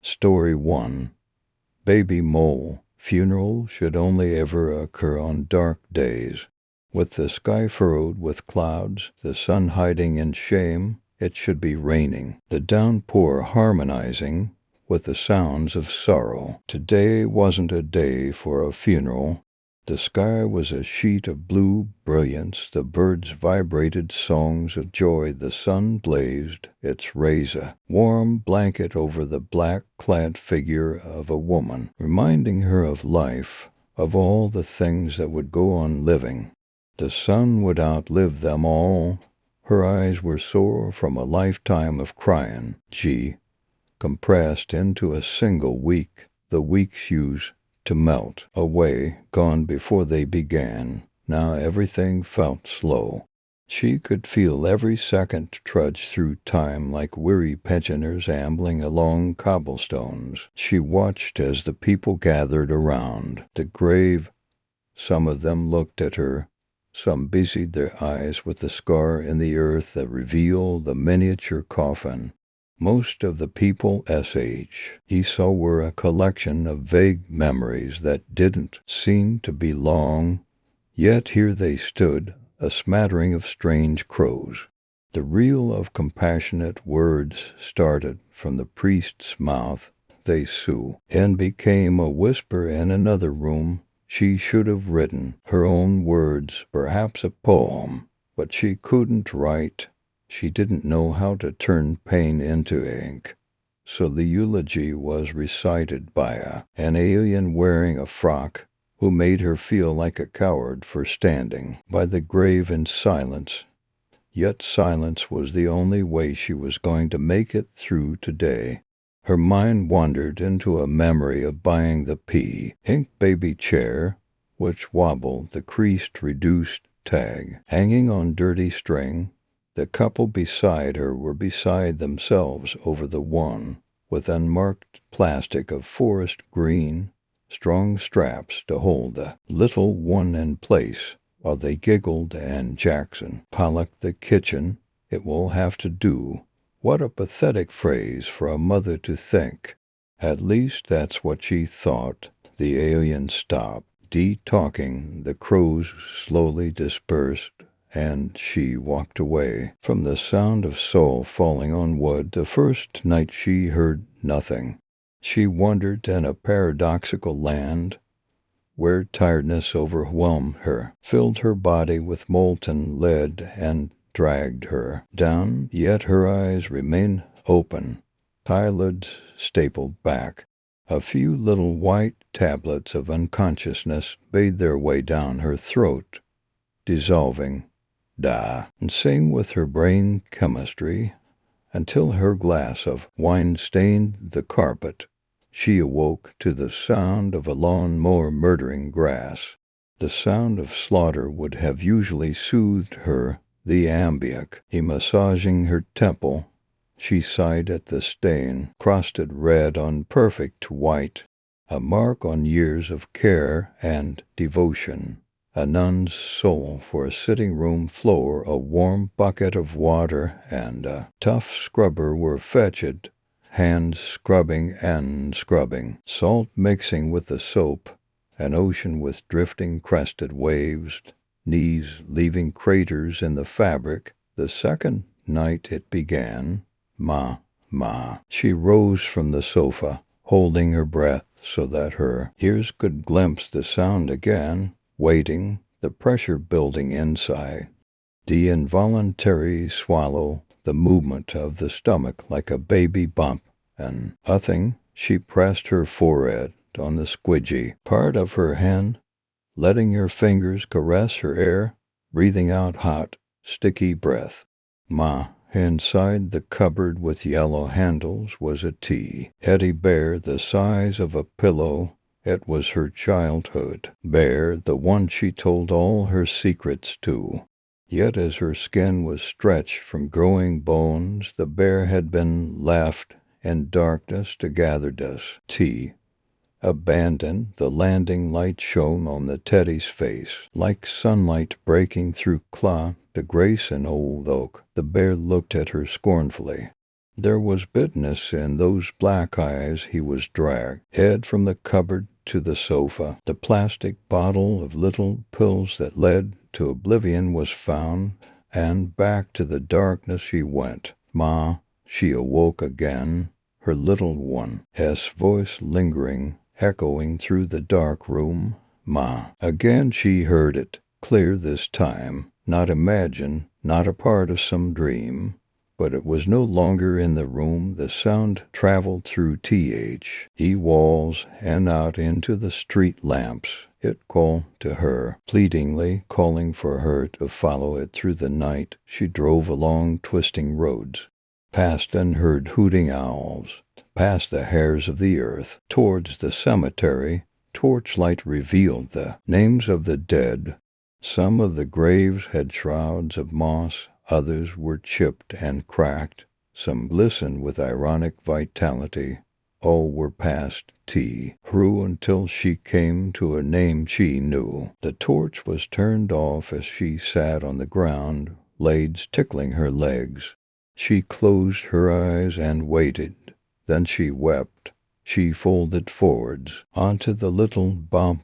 Story 1. Baby Mole. Funeral should only ever occur on dark days. With the sky furrowed with clouds, the sun hiding in shame, it should be raining, the downpour harmonizing with the sounds of sorrow. Today wasn't a day for a funeral. The sky was a sheet of blue brilliance, the birds vibrated songs of joy, the sun blazed its rays, a warm blanket over the black-clad figure of a woman, reminding her of life, of all the things that would go on living. The sun would outlive them all. Her eyes were sore from a lifetime of crying, compressed into a single week, the weeks used to melt away, gone before they began. Now everything felt slow. She could feel every second trudge through time like weary pensioners ambling along cobblestones. She watched as the people gathered around the grave. Some of them looked at her. Some busied their eyes with the scar in the earth that revealed the miniature coffin. Most of the people he saw were a collection of vague memories that didn't seem to be long, yet here they stood, a smattering of strange crows. The reel of compassionate words started from the priest's mouth, they sue, and became a whisper in another room. She should have written her own words, perhaps a poem, but she couldn't write. She didn't know how to turn pain into ink, so the eulogy was recited by an alien wearing a frock who made her feel like a coward for standing by the grave in silence. Yet silence was the only way she was going to make it through today. Her mind wandered into a memory of buying the ink baby chair, which wobbled, the creased, reduced tag hanging on dirty string. The couple beside her were beside themselves over the one, with unmarked plastic of forest green, strong straps to hold the little one in place, while they giggled and Jackson Pollock the kitchen. It will have to do. What a pathetic phrase for a mother to think. At least that's what she thought. The alien stopped, talking. The crows slowly dispersed, and she walked away from the sound of soul falling on wood. The first night she heard nothing. She wandered in a paradoxical land where tiredness overwhelmed her, filled her body with molten lead, and dragged her down, yet her eyes remained open, eyelids stapled back. A few little white tablets of unconsciousness made their way down her throat, dissolving, and sang with her brain chemistry until her glass of wine stained the carpet. She awoke to the sound of a lawn-mower murdering grass. The sound of slaughter would have usually soothed her, the ambient, massaging her temple. She sighed at the stain, crusted red on perfect white, a mark on years of care and devotion. A nun's soul for a sitting-room floor, a warm bucket of water, and a tough scrubber were fetched, hands scrubbing and scrubbing, salt mixing with the soap, an ocean with drifting crested waves, knees leaving craters in the fabric. The second night it began. Ma. She rose from the sofa, holding her breath so that her ears could glimpse the sound again, waiting, the pressure building inside. The involuntary swallow, the movement of the stomach like a baby bump, and she pressed her forehead on the squidgy part of her hand, letting her fingers caress her hair, breathing out hot, sticky breath. Ma. Inside the cupboard with yellow handles was a teddy bear the size of a pillow. It was her childhood bear, the one she told all her secrets to. Yet as her skin was stretched from growing bones, the bear had been left in darkness to gather dust. Abandoned, the landing light shone on the teddy's face, like sunlight breaking through cloth to grace an old oak. The bear looked at her scornfully. There was bitterness in those black eyes. He was dragged, head from the cupboard to the sofa. The plastic bottle of little pills that led to oblivion was found, and back to the darkness she went. Ma, she awoke again, her little one's voice lingering, echoing through the dark room. Ma. Again she heard it, clear this time, not imagined, not a part of some dream. But it was no longer in the room. The sound traveled through the walls and out into the street lamps. It called to her, pleadingly calling for her to follow it through the night. She drove along twisting roads, past unheard hooting owls, past the hairs of the earth, towards the cemetery. Torchlight revealed the names of the dead. Some of the graves had shrouds of moss. Others were chipped and cracked. Some glistened with ironic vitality. All were past through until she came to a name she knew. The torch was turned off as she sat on the ground, blades tickling her legs. She closed her eyes and waited. Then she wept. She folded forwards onto the little bump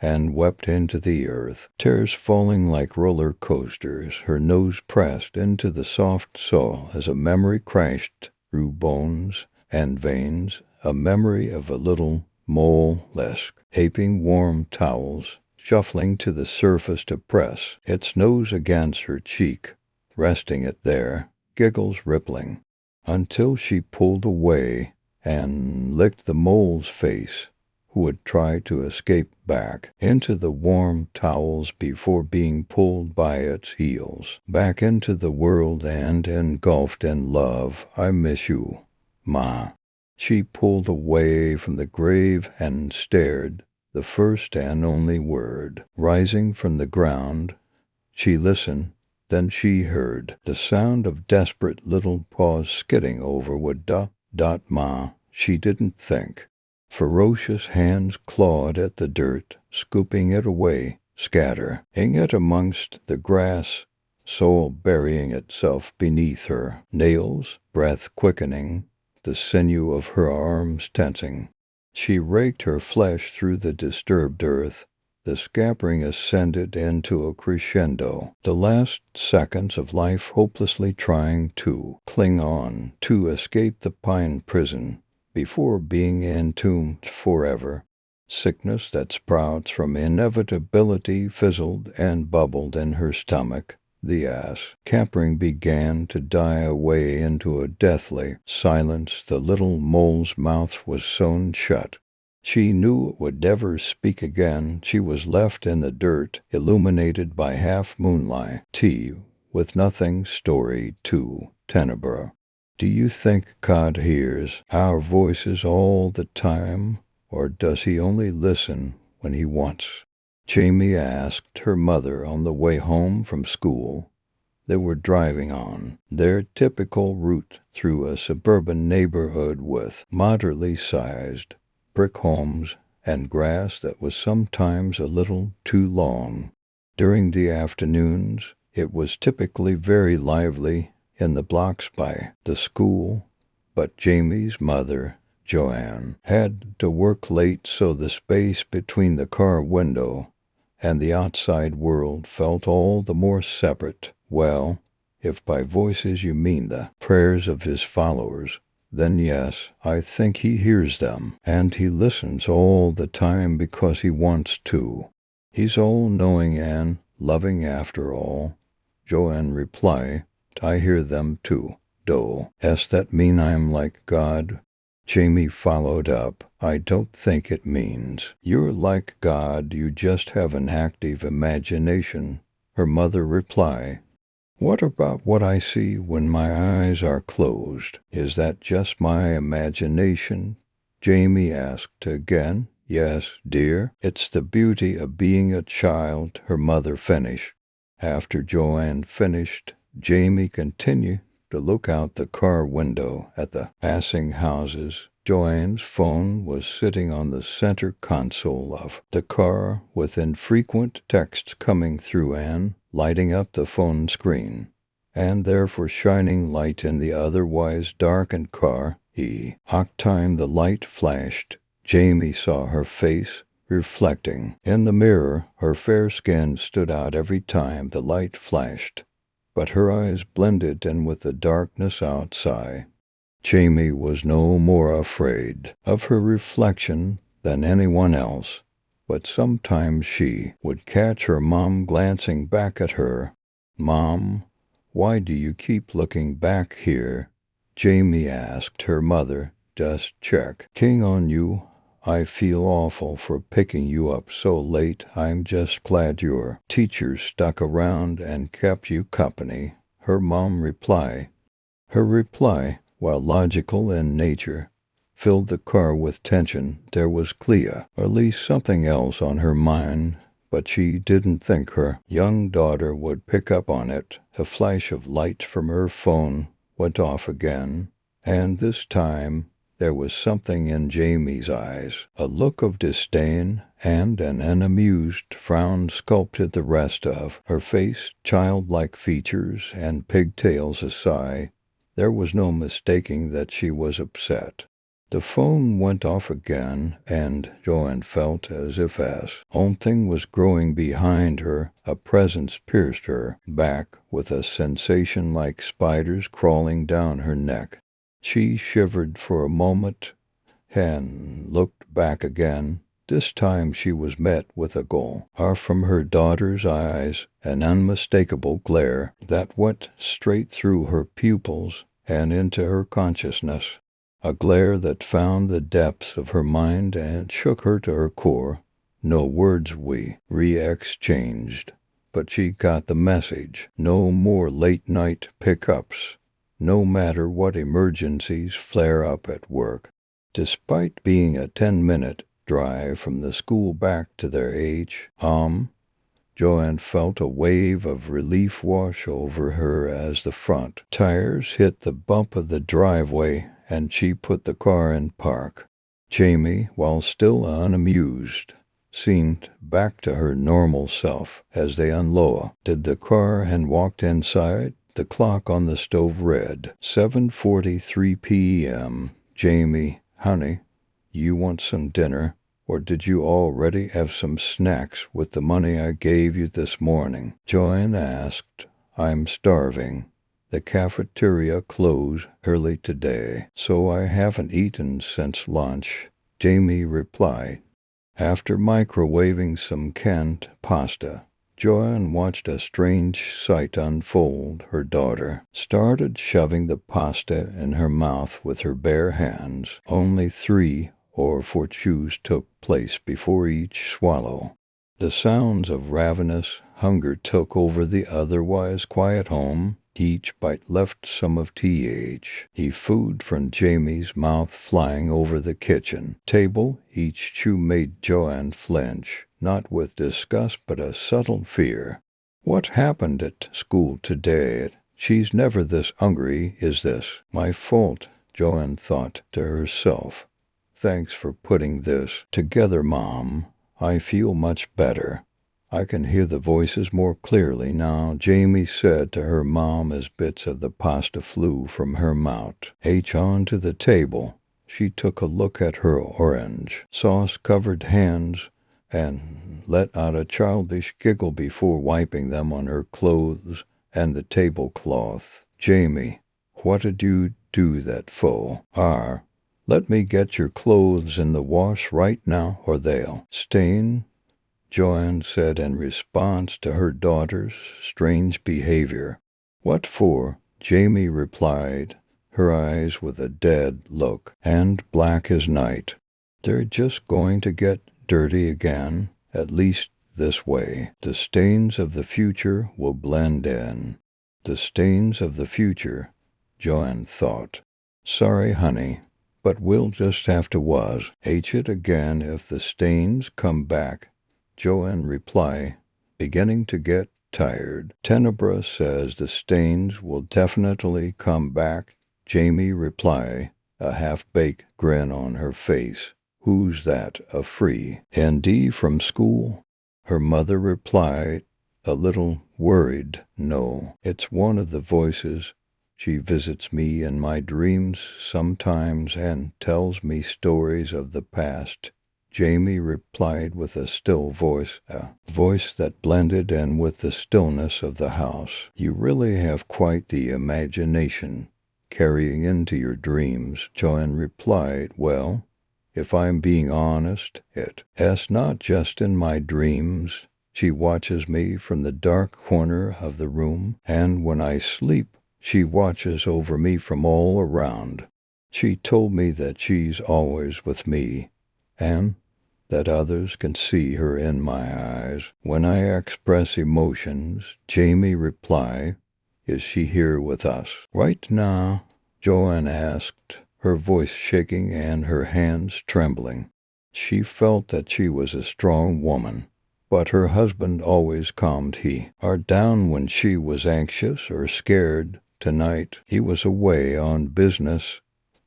and wept into the earth, tears falling like roller coasters, her nose pressed into the soft soil as a memory crashed through bones and veins, a memory of a little mollusk, aping warm towels, shuffling to the surface to press its nose against her cheek, resting it there, giggles rippling, until she pulled away and licked the mole's face, who would try to escape back into the warm towels before being pulled by its heels, back into the world and engulfed in love. I miss you, Ma. She pulled away from the grave and stared, the first and only word rising from the ground. She listened. Then she heard the sound of desperate little paws skidding over wood. Ma. She didn't think. Ferocious hands clawed at the dirt, scooping it away, scattering it amongst the grass, soul burying itself beneath her, nails, breath quickening, the sinew of her arms tensing. She raked her flesh through the disturbed earth. The scampering ascended into a crescendo, the last seconds of life hopelessly trying to cling on, to escape the pine prison, before being entombed forever. Sickness that sprouts from inevitability fizzled and bubbled in her stomach. The scampering began to die away into a deathly silence. The little mole's mouth was sewn shut. She knew it would never speak again. She was left in the dirt, illuminated by half moonlight, with nothing storied to tenebra. Do you think God hears our voices all the time, or does he only listen when he wants? Jamie asked her mother on the way home from school. They were driving on their typical route through a suburban neighborhood with moderately sized brick homes and grass that was sometimes a little too long. During the afternoons, it was typically very lively in the blocks by the school, but Jamie's mother, Joanne, had to work late, so the space between the car window and the outside world felt all the more separate. Well, if by voices you mean the prayers of his followers, then yes, I think he hears them, and he listens all the time because he wants to. He's all-knowing and loving after all. Joanne replied, I hear them too. Does that mean I'm like God? Jamie followed up, I don't think it means you're like God, you just have an active imagination. Her mother replied, what about what I see when my eyes are closed? Is that just my imagination? Jamie asked again. Yes, dear, it's the beauty of being a child, her mother finished. After Joanne finished, Jamie continued to look out the car window at the passing houses. Joanne's phone was sitting on the center console of the car with infrequent texts coming through and lighting up the phone screen. and therefore shining light in the otherwise darkened car. Each time the light flashed, Jamie saw her face reflecting in the mirror. Her fair skin stood out every time the light flashed, but her eyes blended in with the darkness outside. Jamie was no more afraid of her reflection than anyone else, but sometimes she would catch her mom glancing back at her. "Mom, why do you keep looking back here?" Jamie asked her mother. "Just checking on you. I feel awful for picking you up so late. I'm just glad your teacher stuck around and kept you company." Her reply, while logical in nature, filled the car with tension. There was Clea, or at least something else on her mind, but she didn't think her young daughter would pick up on it. A flash of light from her phone went off again, and this time there was something in Jamie's eyes. A look of disdain and an amused frown sculpted the rest of her face, childlike features and pigtails aside. There was no mistaking that she was upset. The phone went off again, and Joanne felt as if something was growing behind her. A presence pierced her back with a sensation like spiders crawling down her neck. She shivered for a moment and looked back again. This time she was met with a glare from her daughter's eyes, an unmistakable glare that went straight through her pupils and into her consciousness, a glare that found the depths of her mind and shook her to her core. No words we re-exchanged, but she got the message. No more late-night pickups, no matter what emergencies flare up at work. Despite being a 10-minute drive from the school back to their Joanne felt a wave of relief wash over her as the front tires hit the bump of the driveway and she put the car in park. Jamie, while still unamused, seemed back to her normal self as they unloaded the car and walked inside. The clock on the stove read 7:43 p.m. "Jamie, honey, you want some dinner? Or did you already have some snacks with the money I gave you this morning?" Joanne asked. "I'm starving. The cafeteria closed early today, so I haven't eaten since lunch," Jamie replied. After microwaving some canned pasta, Joanne watched a strange sight unfold. Her daughter started shoving the pasta in her mouth with her bare hands. Only 3 or 4 chews took place before each swallow. The sounds of ravenous hunger took over the otherwise quiet home. Each bite left some of food from Jamie's mouth flying over the kitchen table. Each chew made Joanne flinch, not with disgust but a subtle fear. What happened at school today? She's never this hungry. Is this my fault? Joanne thought to herself. Thanks for putting this together, Mom. I feel much better. I can hear the voices more clearly now, Jamie said to her mom as bits of the pasta flew from her mouth. Onto the table. She took a look at her orange sauce-covered hands and let out a childish giggle before wiping them on her clothes and the tablecloth. Jamie, what did you do that for? Let me get your clothes in the wash right now or they'll stain, Joanne said in response to her daughter's strange behavior. What for? Jamie replied, her eyes with a dead look and black as night. They're just going to get dirty again, at least this way. The stains of the future will blend in. The stains of the future, Joanne thought. Sorry, honey, but we'll just have to wash it again if the stains come back. Joanne replied, beginning to get tired. Tenebra says the stains will definitely come back. Jamie replied, a half-baked grin on her face. Who's that, a free ND from school? Her mother replied, A little worried, no. It's one of the voices. She visits me in my dreams sometimes and tells me stories of the past. Jamie replied with a still voice, a voice that blended in with the stillness of the house. You really have quite the imagination, carrying into your dreams. Joanne replied, well, if I'm being honest, it's not just in my dreams. She watches me from the dark corner of the room, and when I sleep, she watches over me from all around. She told me that she's always with me, and that others can see her in my eyes. When I express emotions, Jamie reply, is she here with us? Right now, Joanne asked, her voice shaking and her hands trembling. She felt that she was a strong woman, but her husband always calmed her down when she was anxious or scared. Tonight, he was away on business,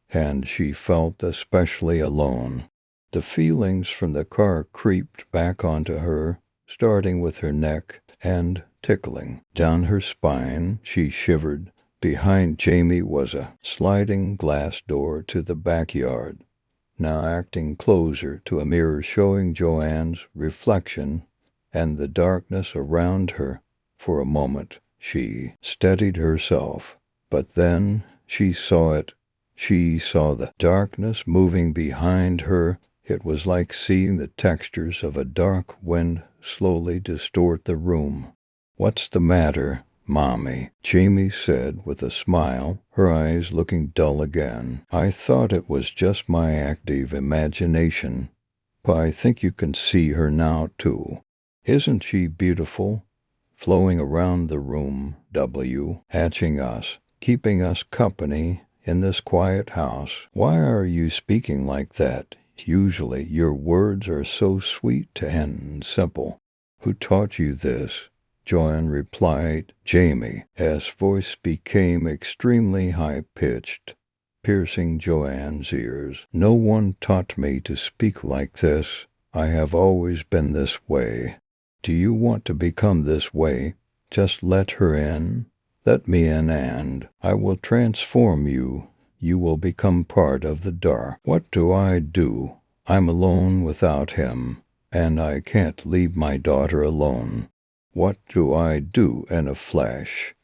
and she felt especially alone. The feelings from the car creeped back onto her, starting with her neck and tickling down her spine. She shivered. Behind Jamie was a sliding glass door to the backyard, now acting closer to a mirror showing Joanne's reflection and the darkness around her. For a moment, she steadied herself, but then she saw it. She saw the darkness moving behind her. It was like seeing the textures of a dark wind slowly distort the room. What's the matter, Mommy? Jamie said with a smile, her eyes looking dull again. I thought it was just my active imagination, but I think you can see her now, too. Isn't she beautiful? Flowing around the room, hatching us, keeping us company in this quiet house. Why are you speaking like that? Usually your words are so sweet and simple. Who taught you this? Joanne replied. Jamie, as voice became extremely high-pitched, piercing Joanne's ears. No one taught me to speak like this. I have always been this way. Do you want to become this way? Just let her in. Let me in and I will transform you. You will become part of the dark. What do? I'm alone without him, and I can't leave my daughter alone. What do I do in a flash?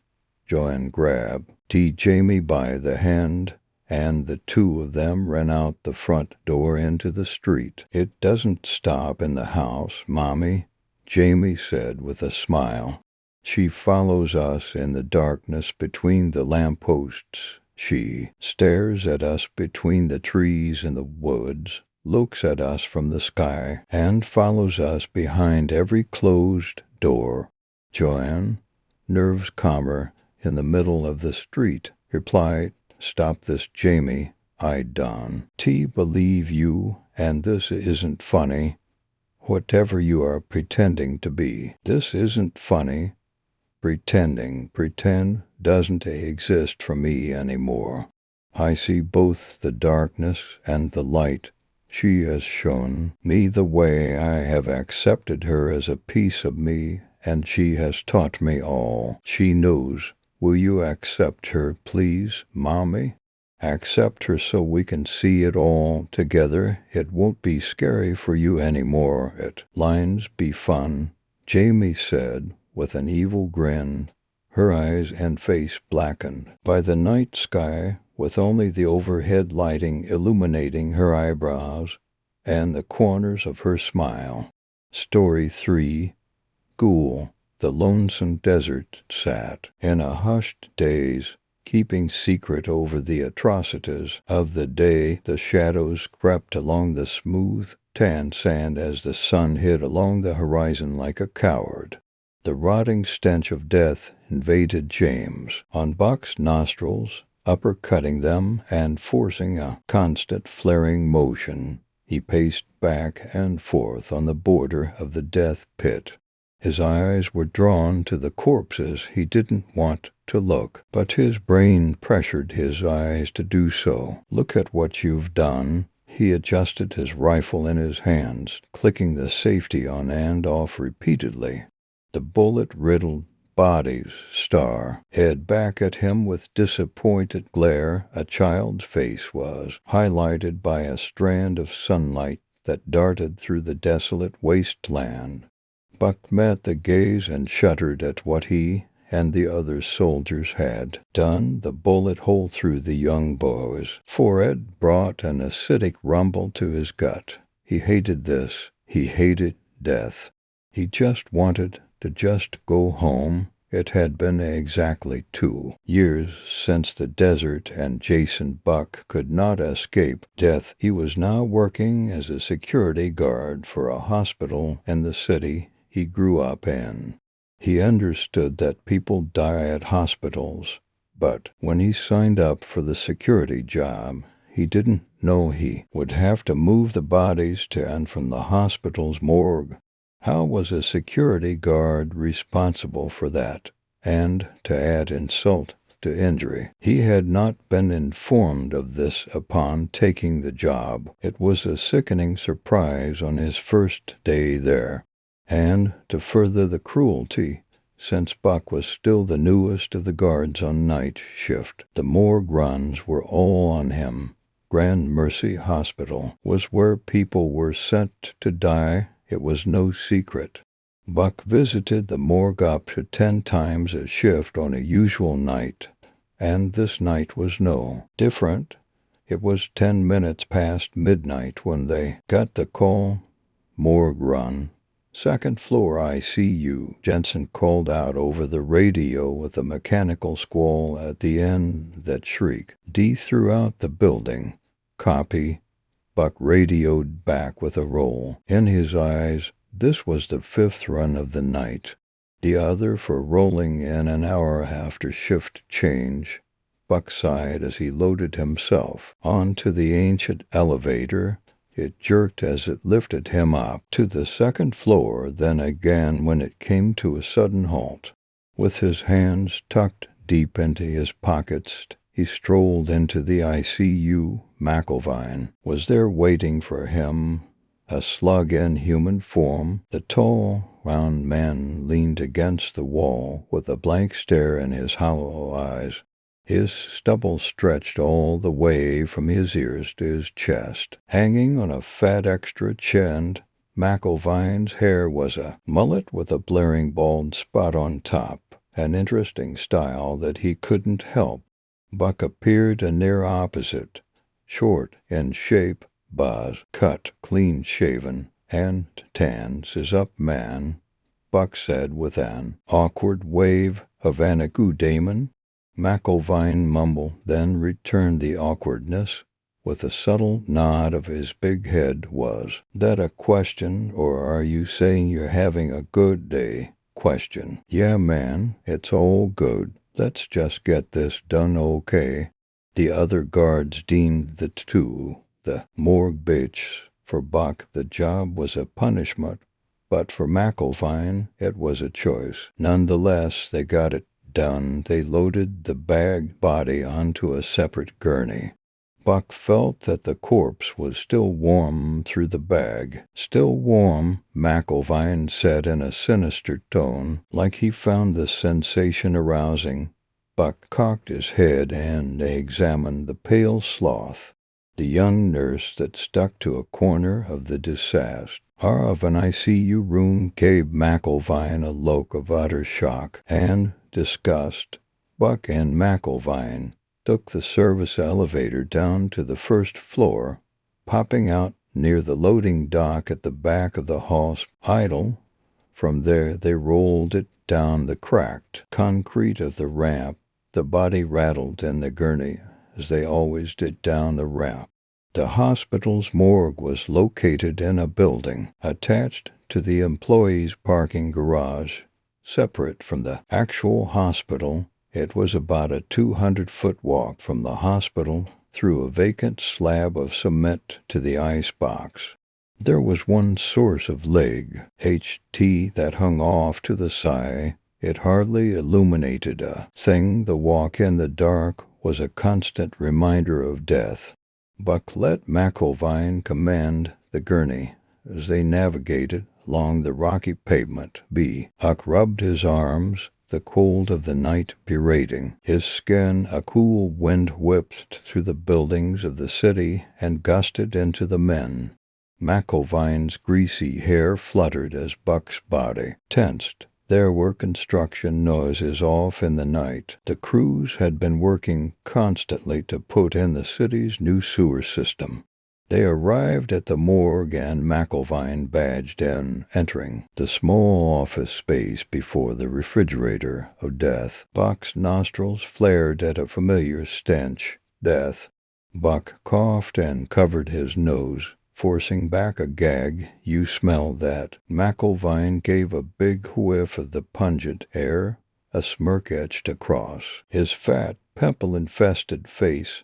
Joanne grabbed Jamie by the hand, and the two of them ran out the front door into the street. It doesn't stop in the house, Mommy, Jamie said with a smile. She follows us in the darkness between the lampposts. She stares at us between the trees in the woods, looks at us from the sky, and follows us behind every closed door. Joanne, nerves calmer, in the middle of the street, replied, Stop this, Jamie. I done. Believe you, and this isn't funny. Whatever you are pretending to be. This isn't funny. Pretend doesn't exist for me anymore. I see both the darkness and the light. She has shown me the way. I have accepted her as a piece of me, and she has taught me all she knows. Will you accept her, please, Mommy? Accept her so we can see it all together. It won't be scary for you anymore. Lines be fun, Jamie said with an evil grin. Her eyes and face blackened by the night sky, with only the overhead lighting illuminating her eyebrows and the corners of her smile. Story 3. Ghoul. The lonesome desert sat in a hushed daze, keeping secret over the atrocities of the day. The shadows crept along the smooth, tan sand as the sun hid along the horizon like a coward. The rotting stench of death invaded James, on Buck's nostrils, uppercutting them and forcing a constant flaring motion. He paced back and forth on the border of the death pit. His eyes were drawn to the corpses. He didn't want to look, but his brain pressured his eyes to do so. Look at what you've done. He adjusted his rifle in his hands, clicking the safety on and off repeatedly. The bullet-riddled bodies stared back at him with disappointed glare. A child's face was highlighted by a strand of sunlight that darted through the desolate wasteland. Buck met the gaze and shuddered at what he and the other soldiers had done. The bullet hole through the young boy's forehead brought an acidic rumble to his gut. He hated this. He hated death. He just wanted to go home. It had been exactly 2 years since the desert, and Jason Buck could not escape death. He was now working as a security guard for a hospital in the city he grew up in. He understood that people die at hospitals, but when he signed up for the security job, he didn't know he would have to move the bodies to and from the hospital's morgue. How was a security guard responsible for that? And, to add insult to injury, he had not been informed of this upon taking the job. It was a sickening surprise on his first day there. And, to further the cruelty, since Buck was still the newest of the guards on night shift, the morgue runs were all on him. Grand Mercy Hospital was where people were sent to die. It was no secret. Buck visited the morgue up to 10 times a shift on a usual night, and this night was no different. It was 10 minutes past midnight when they got the call. Morgue run. 2nd floor ICU, Jensen called out over the radio with a mechanical squall at the end that shrieked. D throughout the building. Copy. Buck radioed back with a roll in his eyes. This was the 5th run of the night, the other for rolling in an hour after shift change. Buck sighed as he loaded himself onto the ancient elevator. It jerked as it lifted him up to the 2nd floor, then again when it came to a sudden halt. With his hands tucked deep into his pockets, he strolled into the ICU. McIlvine was there waiting for him, a slug in human form. The tall, round man leaned against the wall with a blank stare in his hollow eyes. His stubble stretched all the way from his ears to his chest, hanging on a fat extra chin. McIlvine's hair was a mullet with a blaring bald spot on top, an interesting style that he couldn't help. Buck appeared a near opposite, short in shape, buzz cut, clean-shaven, and tan. "Up, man," Buck said with an awkward wave of anacudaemon. McIlvine mumbled, then returned the awkwardness with a subtle nod of his big head. "Was that a question, or are you saying you're having a good day?" Question. "Yeah, man, it's all good. Let's just get this done okay." The other guards deemed the 2 the morgue bitch. For Buck, the job was a punishment, but for McIlvine, it was a choice. Nonetheless, they got it done. They loaded the bagged body onto a separate gurney. Buck felt that the corpse was still warm through the bag. "Still warm," McIlvine said in a sinister tone, like he found the sensation arousing. Buck cocked his head and examined the pale sloth, the young nurse that stuck to a corner of the deceased. Of an ICU room gave McIlvine a look of utter shock and disgust. Buck and McIlvine took the service elevator down to the 1st floor, popping out near the loading dock at the back of the hospital. From there they rolled it down the cracked concrete of the ramp. The body rattled in the gurney, as they always did down the ramp. The hospital's morgue was located in a building attached to the employees' parking garage. Separate from the actual hospital, it was about a 200-foot walk from the hospital through a vacant slab of cement to the icebox. There was one source of leg, HT, that hung off to the side. It hardly illuminated a thing. The walk in the dark was a constant reminder of death. Buck let McIlvine command the gurney as they navigated along the rocky pavement. Buck rubbed his arms, the cold of the night berating his skin. A cool wind whipped through the buildings of the city and gusted into the men. McIlvine's greasy hair fluttered as Buck's body tensed. There were construction noises off in the night. The crews had been working constantly to put in the city's new sewer system. They arrived at the morgue and McIlvine badged in, entering the small office space before the refrigerator of death. Buck's nostrils flared at a familiar stench. Death. Buck coughed and covered his nose, forcing back a gag. You smell that? McIlvine gave a big whiff of the pungent air, a smirk etched across his fat, pimple-infested face.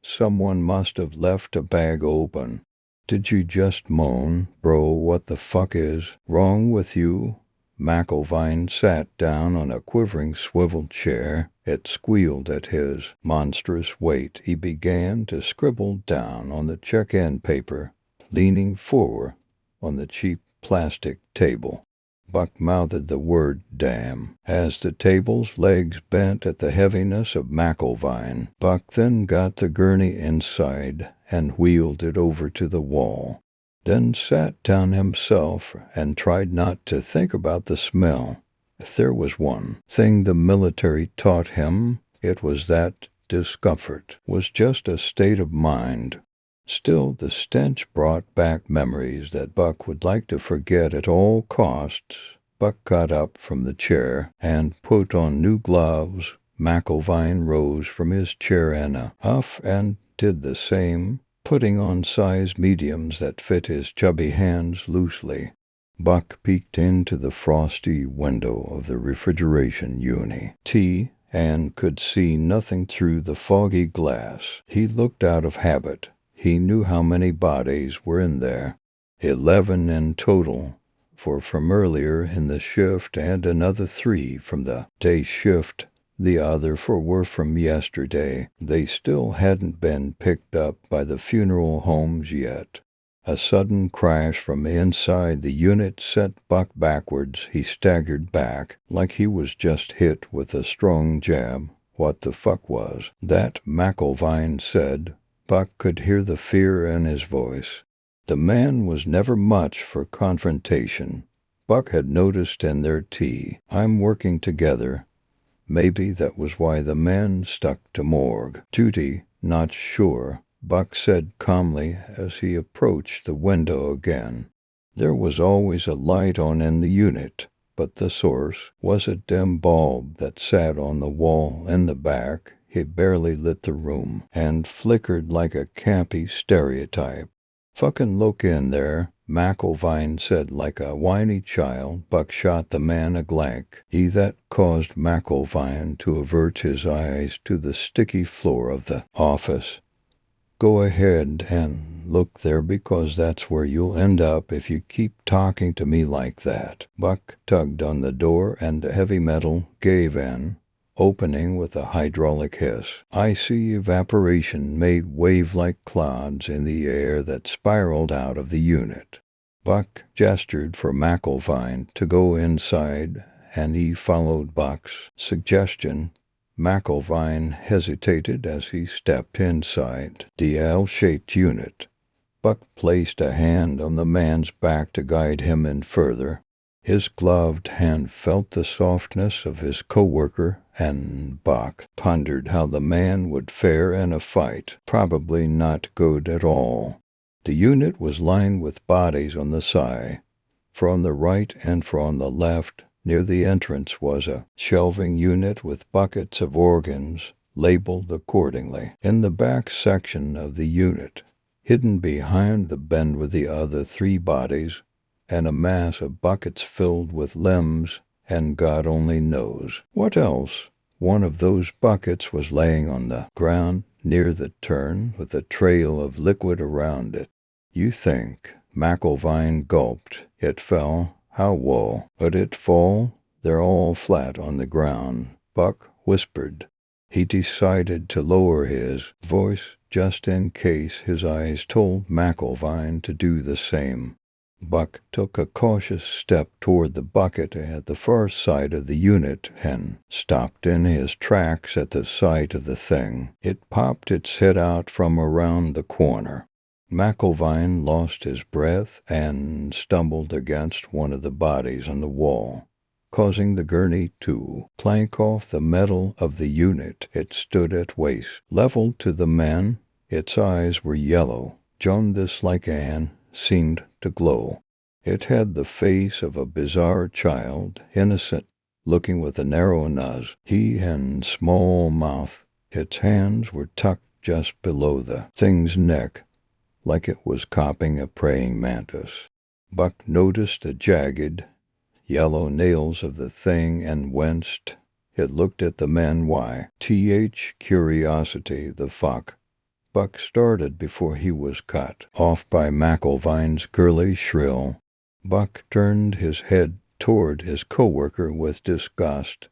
Someone must have left a bag open. Did you just moan, bro? What the fuck is wrong with you? McIlvine sat down on a quivering swiveled chair. It squealed at his monstrous weight. He began to scribble down on the check-in paper, leaning forward on the cheap plastic table. Buck mouthed the word damn as the table's legs bent at the heaviness of McIlvine. Buck then got the gurney inside and wheeled it over to the wall, then sat down himself and tried not to think about the smell. If there was one thing the military taught him, it was that discomfort was just a state of mind. Still, the stench brought back memories that Buck would like to forget at all costs. Buck got up from the chair and put on new gloves. McIlvine rose from his chair in a huff and did the same, putting on size mediums that fit his chubby hands loosely. Buck peeked into the frosty window of the refrigeration unit and could see nothing through the foggy glass. He looked out of habit. He knew how many bodies were in there. 11 in total, for from earlier in the shift and another 3 from the day shift. The other 4 were from yesterday. They still hadn't been picked up by the funeral homes yet. A sudden crash from inside the unit sent Buck backwards. He staggered back like he was just hit with a strong jab. What the fuck was that? McIlvine said. Buck could hear the fear in his voice. The man was never much for confrontation. Buck had noticed in their I'm working together. Maybe that was why the men stuck to morgue duty, not sure, Buck said calmly as he approached the window again. There was always a light on in the unit, but the source was a dim bulb that sat on the wall in the back. It barely lit the room and flickered like a campy stereotype. Fucking look in there, McIlvine said like a whiny child. Buck shot the man a glance. That caused McIlvine to avert his eyes to the sticky floor of the office. Go ahead and look there because that's where you'll end up if you keep talking to me like that. Buck tugged on the door and the heavy metal gave in, opening with a hydraulic hiss. Icy evaporation made wave-like clouds in the air that spiraled out of the unit. Buck gestured for McIlvine to go inside, and he followed Buck's suggestion. McIlvine hesitated as he stepped inside the L-shaped unit. Buck placed a hand on the man's back to guide him in further. His gloved hand felt the softness of his co-worker, and Buck pondered how the man would fare in a fight. Probably not good at all. The unit was lined with bodies on the side. For on the right and for on the left, near the entrance, was a shelving unit with buckets of organs, labeled accordingly. In the back section of the unit, hidden behind the bin were the other 3 bodies, and a mass of buckets filled with limbs, and God only knows what else. One of those buckets was laying on the ground near the turn with a trail of liquid around it. You think, McIlvine gulped. It fell. How woe? But it fall? They're all flat on the ground, Buck whispered. He decided to lower his voice just in case his eyes told McIlvine to do the same. Buck took a cautious step toward the bucket at the far side of the unit and stopped in his tracks at the sight of the thing. It popped its head out from around the corner. McIlvaine lost his breath and stumbled against one of the bodies on the wall, causing the gurney to plank off the metal of the unit. It stood at waist level to the man. Its eyes were yellow, jaundiced like an seemed to glow. It had the face of a bizarre child, innocent, looking with a narrow nose, and small mouth. Its hands were tucked just below the thing's neck, like it was copying a praying mantis. Buck noticed the jagged, yellow nails of the thing and winced. It looked at the men. Curiosity, the fuck. Buck started before he was cut off by McIlvaine's girly shrill. Buck turned his head toward his coworker with disgust,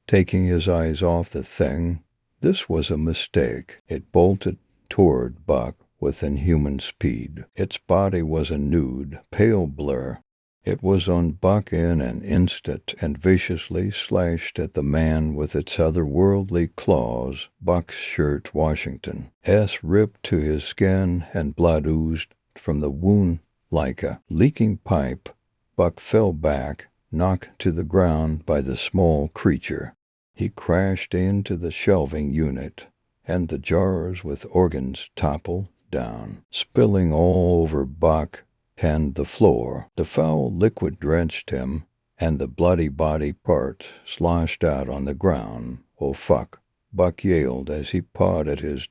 taking his eyes off the thing. This was a mistake. It bolted toward Buck with inhuman speed. Its body was a nude, pale blur. It was on Buck in an instant and viciously slashed at the man with its otherworldly claws. Buck's shirt, Washington S, ripped to his skin and blood oozed from the wound like a leaking pipe. Buck fell back, knocked to the ground by the small creature. He crashed into the shelving unit, and the jars with organs toppled down, spilling all over Buck and the floor. The foul liquid drenched him, and the bloody body part sloshed out on the ground. "Oh, fuck," Buck yelled as he pawed at his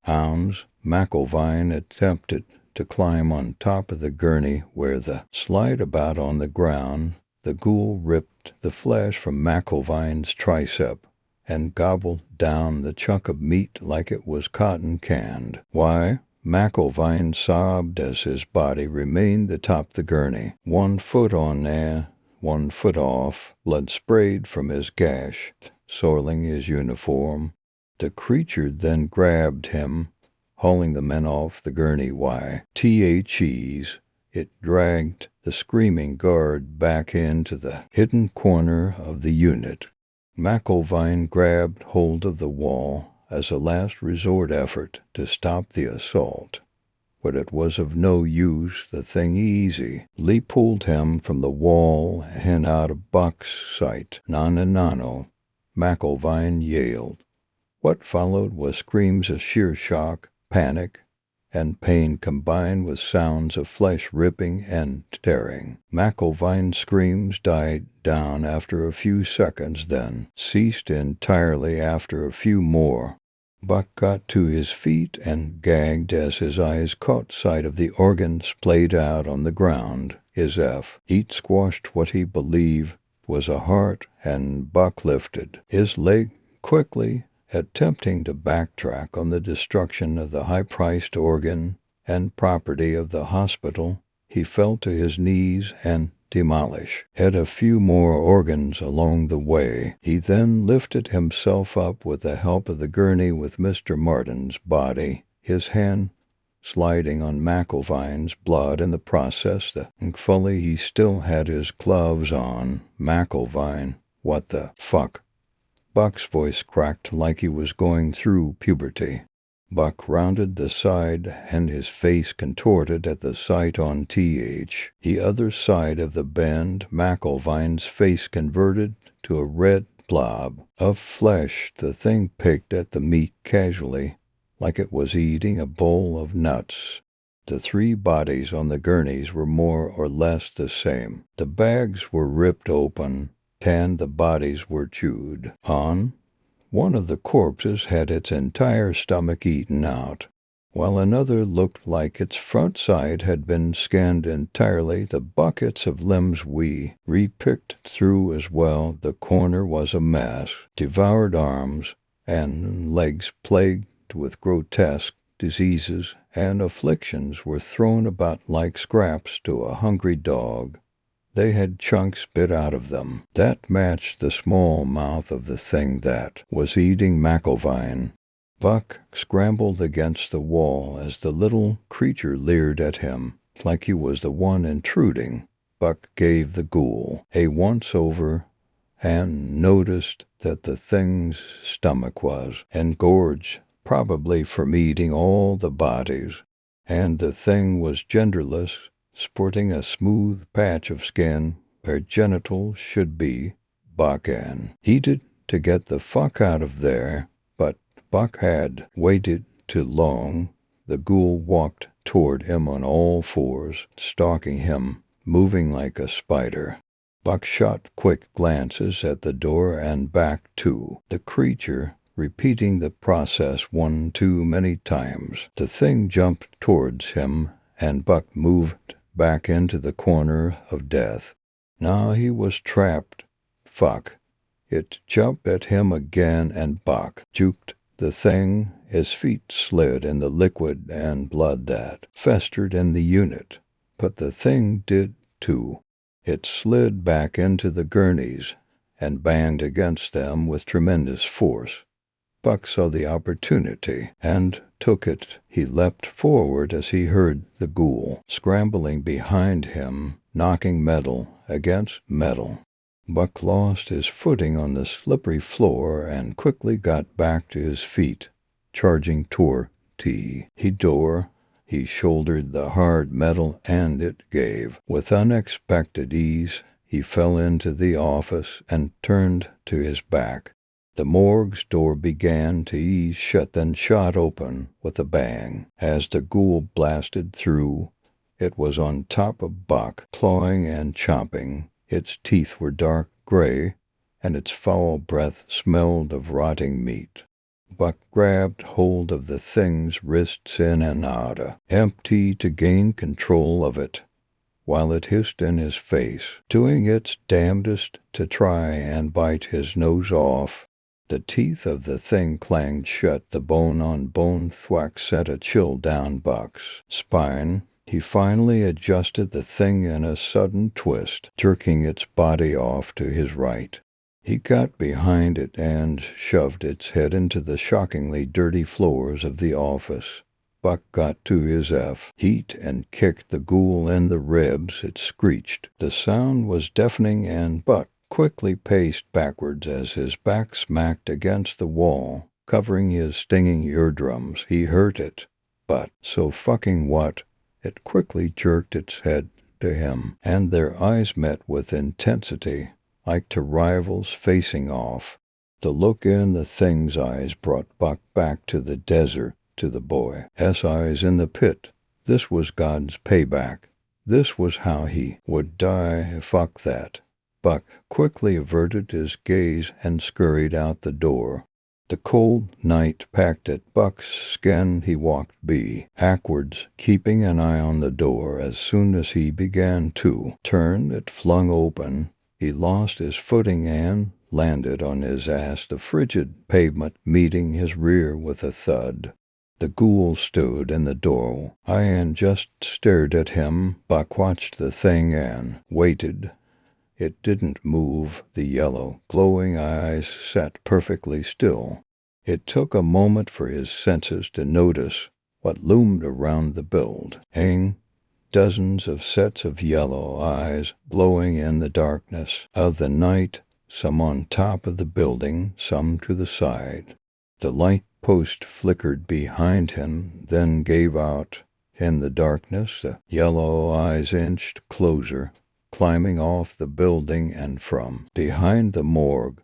arms. McIlvaine attempted to climb on top of the gurney where the slide about on the ground. The ghoul ripped the flesh from McIlvaine's tricep and gobbled down the chunk of meat like it was cotton canned. "Why?" McIlvaine sobbed as his body remained atop the gurney. 1 foot on there, 1 foot off. Blood sprayed from his gash, soiling his uniform. The creature then grabbed him, hauling the men off the gurney. It dragged the screaming guard back into the hidden corner of the unit. McIlvaine grabbed hold of the wall as a last resort effort to stop the assault. But it was of no use. The thing easily pulled him from the wall and out of Buck's sight. "Nano," McIlvaine yelled. What followed was screams of sheer shock, panic, and pain combined with sounds of flesh ripping and tearing. McIlvaine's screams died down after a few seconds, then ceased entirely after a few more. Buck got to his feet and gagged as his eyes caught sight of the organ splayed out on the ground. Eat squashed what he believed was a heart, and Buck lifted his leg quickly, attempting to backtrack on the destruction of the high-priced organ and property of the hospital. He fell to his knees and had a few more organs along the way. He then lifted himself up with the help of the gurney with Mr. Martin's body, his hand sliding on McIlvaine's blood in the process. Thankfully, he still had his gloves on. "McIlvaine, what the fuck?" Buck's voice cracked like he was going through puberty. Buck rounded the side and his face contorted at the sight on the other side of the bend. McIlvaine's face converted to a red blob of flesh. The thing picked at the meat casually, like it was eating a bowl of nuts. The 3 bodies on the gurneys were more or less the same. The bags were ripped open, and the bodies were chewed on. One of the corpses had its entire stomach eaten out, while another looked like its front side had been skinned entirely. The buckets of limbs we re-picked through as well. The corner was a mess. Devoured arms and legs plagued with grotesque diseases and afflictions were thrown about like scraps to a hungry dog. They had chunks bit out of them that matched the small mouth of the thing that was eating McIlvaine. Buck scrambled against the wall as the little creature leered at him. Like he was the one intruding, Buck gave the ghoul a once-over and noticed that the thing's stomach was engorged, probably from eating all the bodies, and the thing was genderless, sporting a smooth patch of skin where genitals should be. Buck heated to get the fuck out of there, but Buck had waited too long. The ghoul walked toward him on all fours, stalking him, moving like a spider. Buck shot quick glances at the door and back to the creature, repeating the process one too many times. The thing jumped towards him, and Buck moved back into the corner of death. Now he was trapped. Fuck. It jumped at him again, and Buck juked the thing. His feet slid in the liquid and blood that festered in the unit. But the thing did too. It slid back into the gurneys and banged against them with tremendous force. Buck saw the opportunity and took it. He leapt forward as he heard the ghoul scrambling behind him, knocking metal against metal. Buck lost his footing on the slippery floor and quickly got back to his feet, charging toward T. He shouldered the hard metal, and it gave. With unexpected ease, he fell into the office and turned to his back. The morgue's door began to ease shut, then shot open with a bang. As the ghoul blasted through, it was on top of Buck, clawing and chomping. Its teeth were dark gray, and its foul breath smelled of rotting meat. Buck grabbed hold of the thing's wrists in and out, empty to gain control of it, while it hissed in his face, doing its damnedest to try and bite his nose off. The teeth of the thing clanged shut. The bone-on-bone thwack sent a chill down Buck's spine. He finally adjusted the thing in a sudden twist, jerking its body off to his right. He got behind it and shoved its head into the shockingly dirty floors of the office. Buck got to his feet and kicked the ghoul in the ribs. It screeched. The sound was deafening, and Buck quickly paced backwards as his back smacked against the wall, covering his stinging eardrums. He heard it, but so fucking what? It quickly jerked its head to him, and their eyes met with intensity, like two rivals facing off. The look in the thing's eyes brought Buck back to the desert, to the boy's eyes in the pit. This was God's payback. This was how he would die. Fuck that. Buck quickly averted his gaze and scurried out the door. The cold night packed at Buck's skin. He walked backwards, keeping an eye on the door. As soon as he began to turn, it flung open. He lost his footing and landed on his ass, the frigid pavement meeting his rear with a thud. The ghoul stood in the door and just stared at him. Buck watched the thing and waited. It didn't move. The yellow, glowing eyes sat perfectly still. It took a moment for his senses to notice what loomed around the building. Dozens of sets of yellow eyes glowing in the darkness of the night, some on top of the building, some to the side. The light post flickered behind him, then gave out. In the darkness, the yellow eyes inched closer, climbing off the building, and from behind the morgue.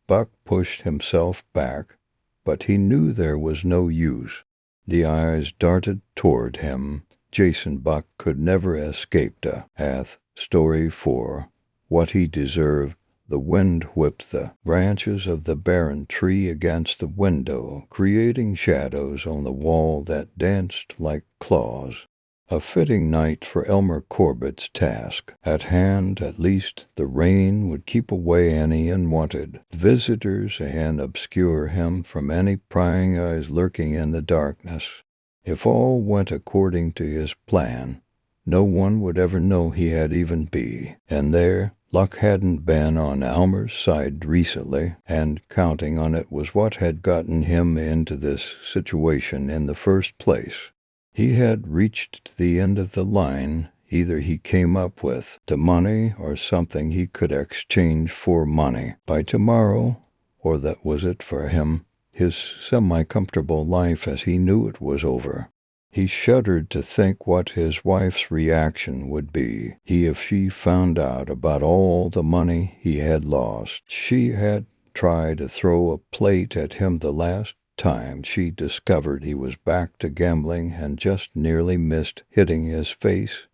Buck pushed himself back, but he knew there was no use. The eyes darted toward him. Jason Buck could never escape death. Story 4. What he deserved. The wind whipped the branches of the barren tree against the window, creating shadows on the wall that danced like claws. A fitting night for Elmer Corbett's task. At hand, at least, the rain would keep away any unwanted visitors and obscure him from any prying eyes lurking in the darkness. If all went according to his plan, no one would ever know he had even been. And there, luck hadn't been on Elmer's side recently, and counting on it was what had gotten him into this situation in the first place. He had reached the end of the line. Either he came up with the money or something he could exchange for money by tomorrow, or that was it for him. His semi-comfortable life as he knew it was over. He shuddered to think what his wife's reaction would be if she found out about all the money he had lost. She had tried to throw a plate at him the last time she discovered he was back to gambling and just nearly missed hitting his face.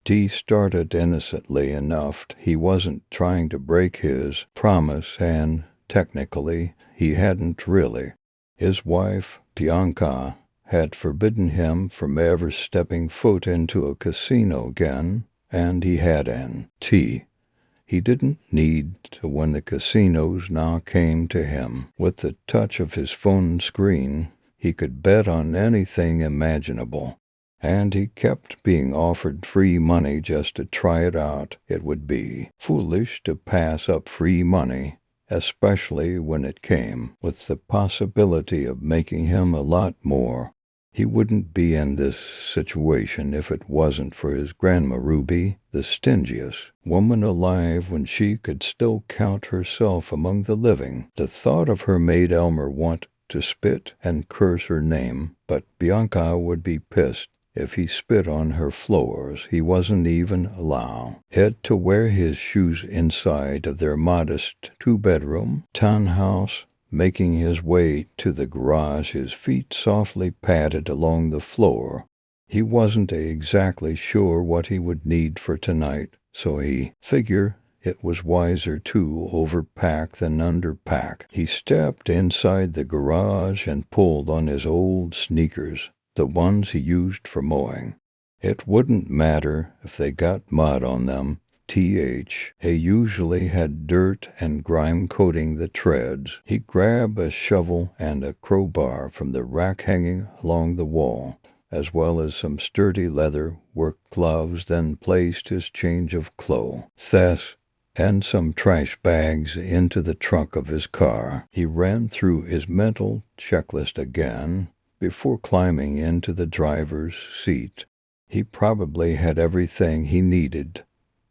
He started innocently enough. He wasn't trying to break his promise, and technically he hadn't really. His wife, Bianca, had forbidden him from ever stepping foot into a casino again, and he had an He didn't need to when the casinos now came to him. With the touch of his phone screen, he could bet on anything imaginable. And he kept being offered free money just to try it out. It would be foolish to pass up free money, especially when it came with the possibility of making him a lot more. He wouldn't be in this situation if it wasn't for his Grandma Ruby, the stingiest woman alive when she could still count herself among the living. The thought of her made Elmer want to spit and curse her name, but Bianca would be pissed if he spit on her floors. He wasn't even allowed to wear his shoes inside of their modest two-bedroom townhouse. Making his way to the garage, his feet softly padded along the floor. He wasn't exactly sure what he would need for tonight, so he figured it was wiser to overpack than underpack. He stepped inside the garage and pulled on his old sneakers, the ones he used for mowing. It wouldn't matter if they got mud on them. He usually had dirt and grime coating the treads. He grabbed a shovel and a crowbar from the rack hanging along the wall, as well as some sturdy leather work gloves, then placed his change of clothes and some trash bags into the trunk of his car. He ran through his mental checklist again before climbing into the driver's seat. He probably had everything he needed.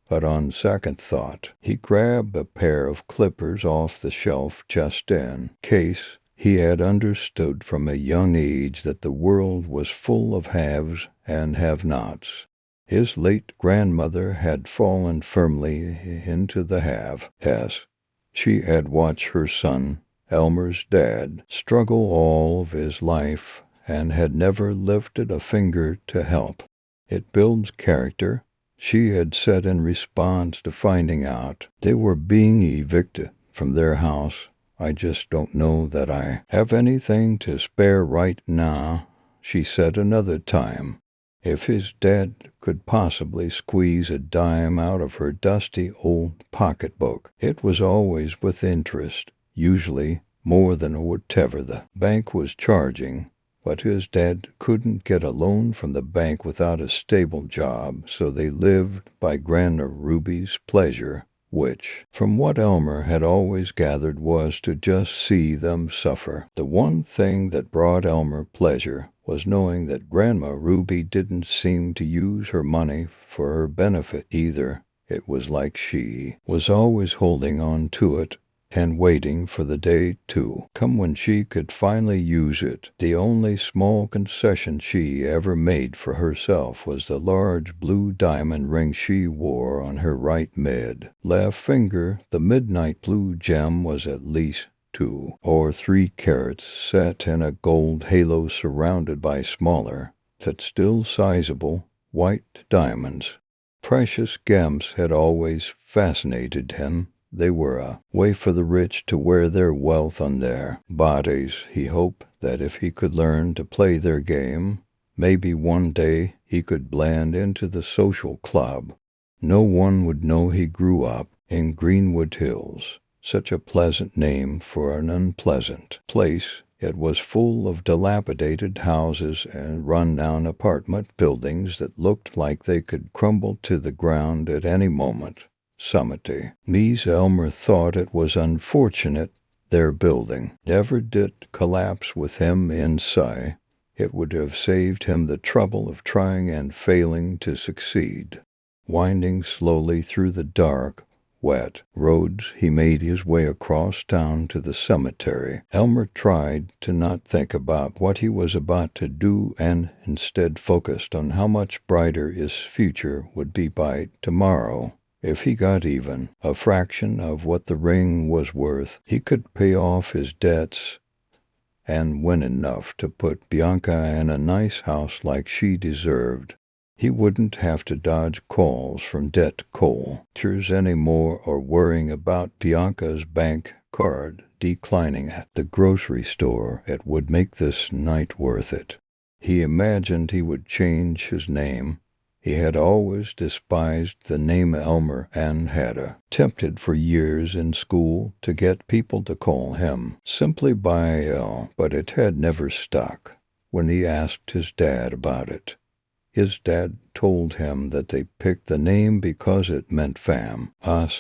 But on second thought, he grabbed a pair of clippers off the shelf just in case. He had understood from a young age that the world was full of haves and have-nots. His late grandmother had fallen firmly into the have-s. She had watched her son, Elmer's dad, struggle all of his life and had never lifted a finger to help. It builds character, she had said in response to finding out they were being evicted from their house. I just don't know that I have anything to spare right now, she said another time. If his dad could possibly squeeze a dime out of her dusty old pocketbook, it was always with interest, usually more than whatever the bank was charging. But his dad couldn't get a loan from the bank without a stable job, so they lived by Grandma Ruby's pleasure, which, from what Elmer had always gathered, was to just see them suffer. The one thing that brought Elmer pleasure was knowing that Grandma Ruby didn't seem to use her money for her benefit either. It was like she was always holding on to it and waiting for the day to come when she could finally use it. The only small concession she ever made for herself was the large blue diamond ring she wore on her right left finger. The midnight blue gem was at least 2 or 3 carats, set in a gold halo surrounded by smaller, but still sizable, white diamonds. Precious gems had always fascinated him. They were a way for the rich to wear their wealth on their bodies. He hoped that if he could learn to play their game, maybe one day he could blend into the social club. No one would know he grew up in Greenwood Hills, such a pleasant name for an unpleasant place. It was full of dilapidated houses and run-down apartment buildings that looked like they could crumble to the ground at any moment. Elmer thought it was unfortunate their building never did collapse with him inside. It would have saved him the trouble of trying and failing to succeed. Winding slowly through the dark, wet roads, he made his way across town to the cemetery. Elmer tried to not think about what he was about to do and instead focused on how much brighter his future would be by tomorrow. If he got even a fraction of what the ring was worth, he could pay off his debts and win enough to put Bianca in a nice house like she deserved. He wouldn't have to dodge calls from debt collectors anymore or worrying about Bianca's bank card declining at the grocery store. It would make this night worth it. He imagined he would change his name. He had always despised the name Elmer and had attempted for years in school to get people to call him simply by El, but it had never stuck. When he asked his dad about it, his dad told him that they picked the name because it meant fam.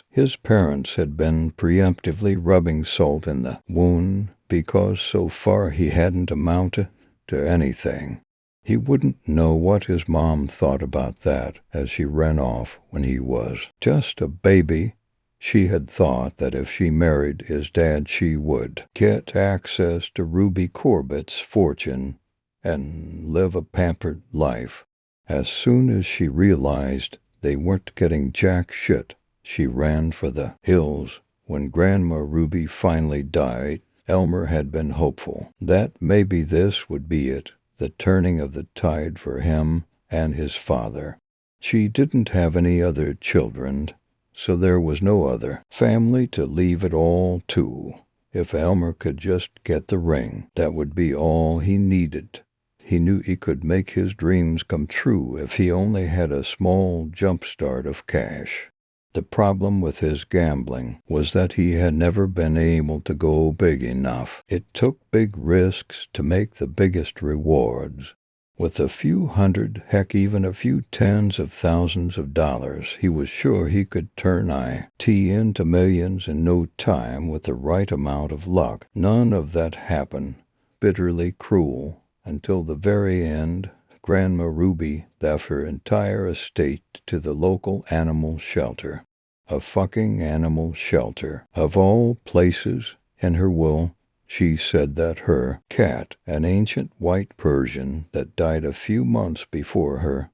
His parents had been preemptively rubbing salt in the wound because so far he hadn't amounted to anything. He wouldn't know what his mom thought about that as she ran off when he was just a baby. She had thought that if she married his dad, she would get access to Ruby Corbett's fortune and live a pampered life. As soon as she realized they weren't getting jack shit, she ran for the hills. When Grandma Ruby finally died, Elmer had been hopeful that maybe this would be it, the turning of the tide for him and his father. She didn't have any other children, so there was no other family to leave it all to. If Elmer could just get the ring, that would be all he needed. He knew he could make his dreams come true if he only had a small jump start of cash. The problem with his gambling was that he had never been able to go big enough. It took big risks to make the biggest rewards. With a few hundred, heck even a few tens of thousands of dollars, he was sure he could turn IT into millions in no time with the right amount of luck. None of that happened. Bitterly cruel. Until the very end, Grandma Ruby left her entire estate to the local animal shelter. A fucking animal shelter. Of all places. In her will, she said that her cat, an ancient white Persian that died a few months before her,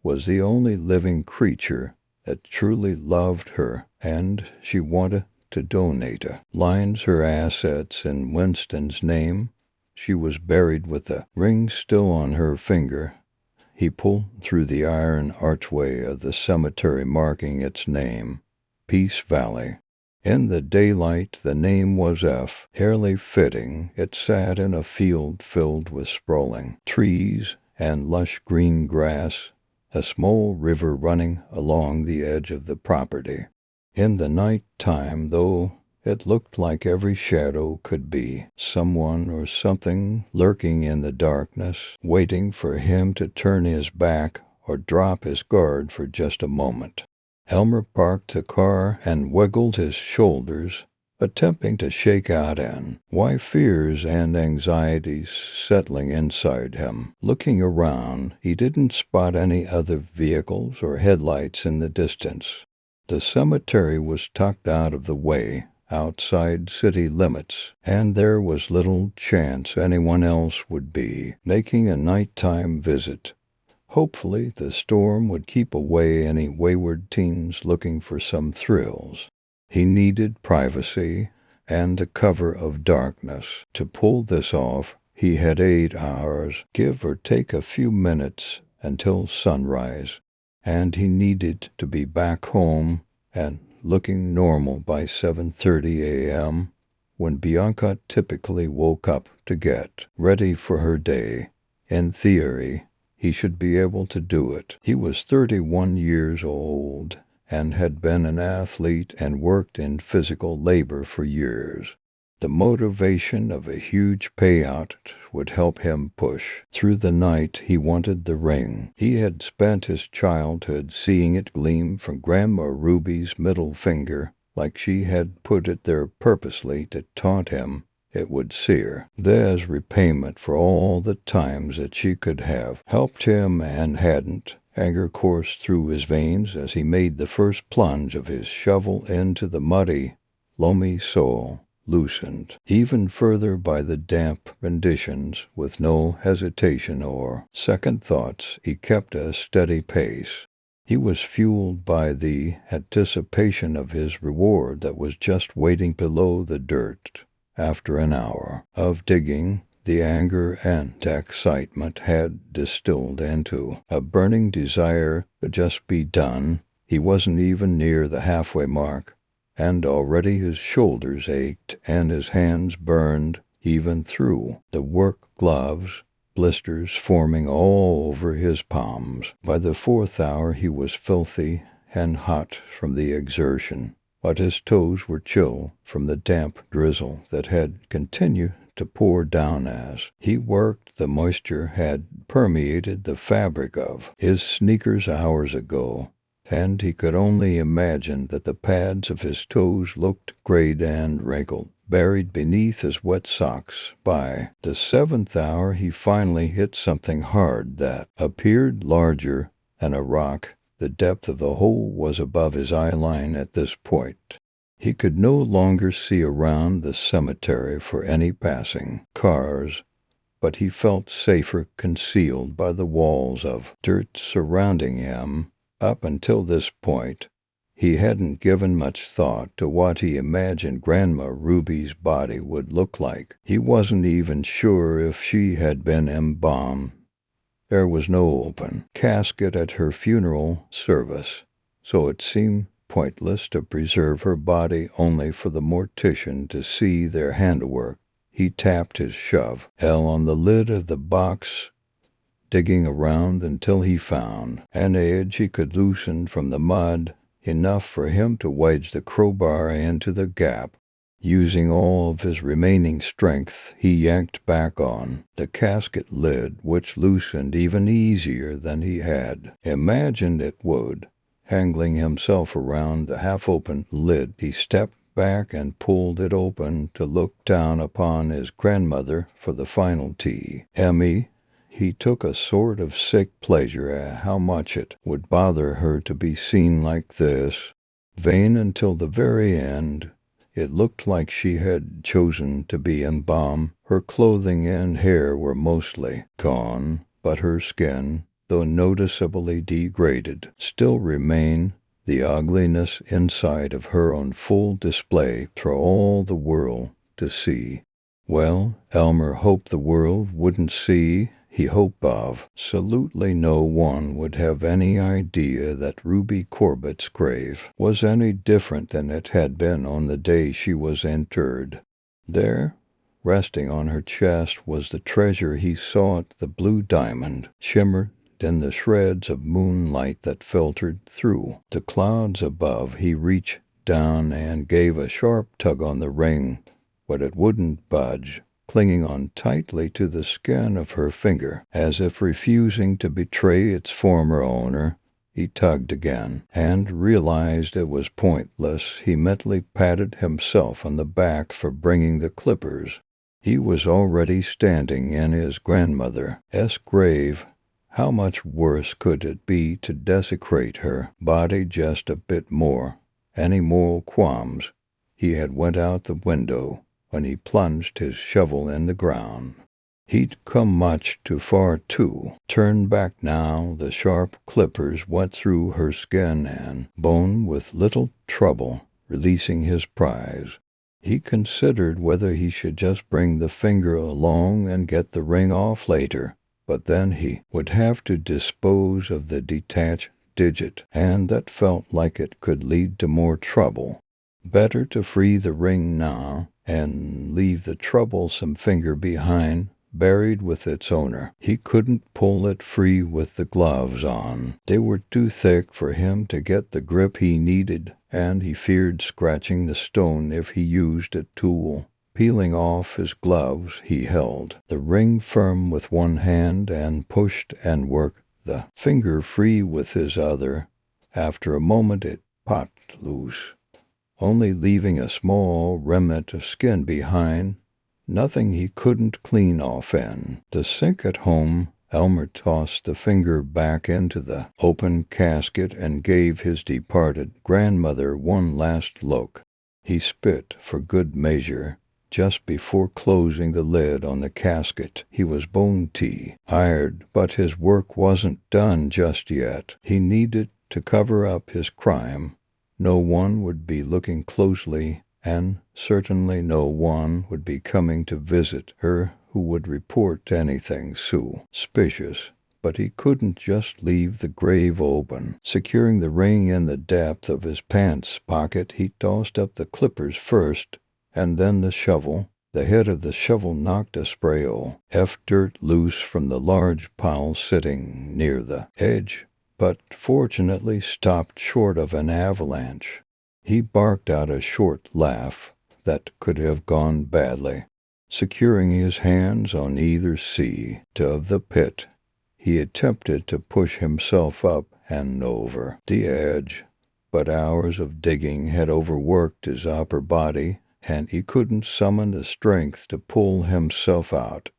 was the only living creature that truly loved her, and she wanted to donate lines her assets in Winston's name. She was buried with the ring still on her finger. He pulled through the iron archway of the cemetery marking its name, Peace Valley. In the daylight, the name was fairly fitting. It sat in a field filled with sprawling trees and lush green grass, a small river running along the edge of the property. In the night time, though, it looked like every shadow could be someone or something lurking in the darkness, waiting for him to turn his back or drop his guard for just a moment. Elmer parked the car and wiggled his shoulders, attempting to shake out fears and anxieties settling inside him. Looking around, he didn't spot any other vehicles or headlights in the distance. The cemetery was tucked out of the way, outside city limits, and there was little chance anyone else would be making a nighttime visit. Hopefully, the storm would keep away any wayward teens looking for some thrills. He needed privacy and the cover of darkness. To pull this off, he had 8 hours, give or take a few minutes, until sunrise, and he needed to be back home and looking normal by 7:30 a.m., when Bianca typically woke up to get ready for her day. In theory, he should be able to do it. He was 31 years old and had been an athlete and worked in physical labor for years. The motivation of a huge payout would help him push. Through the night, he wanted the ring. He had spent his childhood seeing it gleam from Grandma Ruby's middle finger, like she had put it there purposely to taunt him. it would sear. There's repayment for all the times that she could have helped him and hadn't. Anger coursed through his veins as he made the first plunge of his shovel into the muddy, loamy soil, loosened even further by the damp conditions. With no hesitation or second thoughts, he kept a steady pace. He was fueled by the anticipation of his reward that was just waiting below the dirt. After an hour of digging, the anger and excitement had distilled into a burning desire to just be done. He wasn't even near the halfway mark, and already his shoulders ached and his hands burned, even through the work gloves, blisters forming all over his palms. By the fourth hour he was filthy and hot from the exertion, but his toes were chill from the damp drizzle that had continued to pour down as he worked. The moisture had permeated the fabric of his sneakers hours ago, and he could only imagine that the pads of his toes looked grayed and wrinkled, buried beneath his wet socks. By the seventh hour he finally hit something hard that appeared larger than a rock. The depth of the hole was above his eye line at this point. He could no longer see around the cemetery for any passing cars, but he felt safer concealed by the walls of dirt surrounding him. Up until this point, he hadn't given much thought to what he imagined Grandma Ruby's body would look like. He wasn't even sure if she had been embalmed. There was no open casket at her funeral service, so it seemed pointless to preserve her body only for the mortician to see their handiwork. He tapped his shovel on the lid of the box, digging around until he found an edge he could loosen from the mud, enough for him to wedge the crowbar into the gap. Using all of his remaining strength, he yanked back on the casket lid, which loosened even easier than he had imagined it would. Angling himself around the half-open lid, he stepped back and pulled it open to look down upon his grandmother for the final tea. Emmy, he took a sort of sick pleasure at how much it would bother her to be seen like this. Vain until the very end, it looked like she had chosen to be embalmed. Her clothing and hair were mostly gone, but her skin, though noticeably degraded, still remained, the ugliness inside of her on full display for all the world to see. Well, Elmer hoped the world wouldn't see. He hoped absolutely no one would have any idea that Ruby Corbett's grave was any different than it had been on the day she was interred. There, resting on her chest, was the treasure he sought. The blue diamond shimmered in the shreds of moonlight that filtered through the clouds above. He reached down and gave a sharp tug on the ring, but it wouldn't budge, clinging on tightly to the skin of her finger, as if refusing to betray its former owner. He tugged again, and realized it was pointless. He mentally patted himself on the back for bringing the clippers. He was already standing in his grandmother's grave. How much worse could it be to desecrate her body just a bit more? Any moral qualms he had went out the window when he plunged his shovel in the ground. He'd come much too far to turn back now. The sharp clippers went through her skin and bone with little trouble, releasing his prize. He considered whether he should just bring the finger along and get the ring off later, but then he would have to dispose of the detached digit, and that felt like it could lead to more trouble. Better to free the ring now and leave the troublesome finger behind, buried with its owner. He couldn't pull it free with the gloves on. They were too thick for him to get the grip he needed, and he feared scratching the stone if he used a tool. Peeling off his gloves, he held the ring firm with one hand and pushed and worked the finger free with his other. After a moment it popped loose, only leaving a small remnant of skin behind. nothing he couldn't clean off in the sink at home. Elmer tossed the finger back into the open casket and gave his departed grandmother one last look. He spit for good measure. Just before closing the lid on the casket, he was bone-tired, but his work wasn't done just yet. He needed to cover up his crime. No one would be looking closely, and certainly no one would be coming to visit her who would report anything suspicious. But he couldn't just leave the grave open. Securing the ring in the depth of his pants pocket, he tossed up the clippers first, and then the shovel. The head of the shovel knocked a spray of dirt loose from the large pile sitting near the edge, but fortunately stopped short of an avalanche. He barked out a short laugh that could have gone badly. Securing his hands on either side of the pit, he attempted to push himself up and over the edge, but hours of digging had overworked his upper body, and he couldn't summon the strength to pull himself out.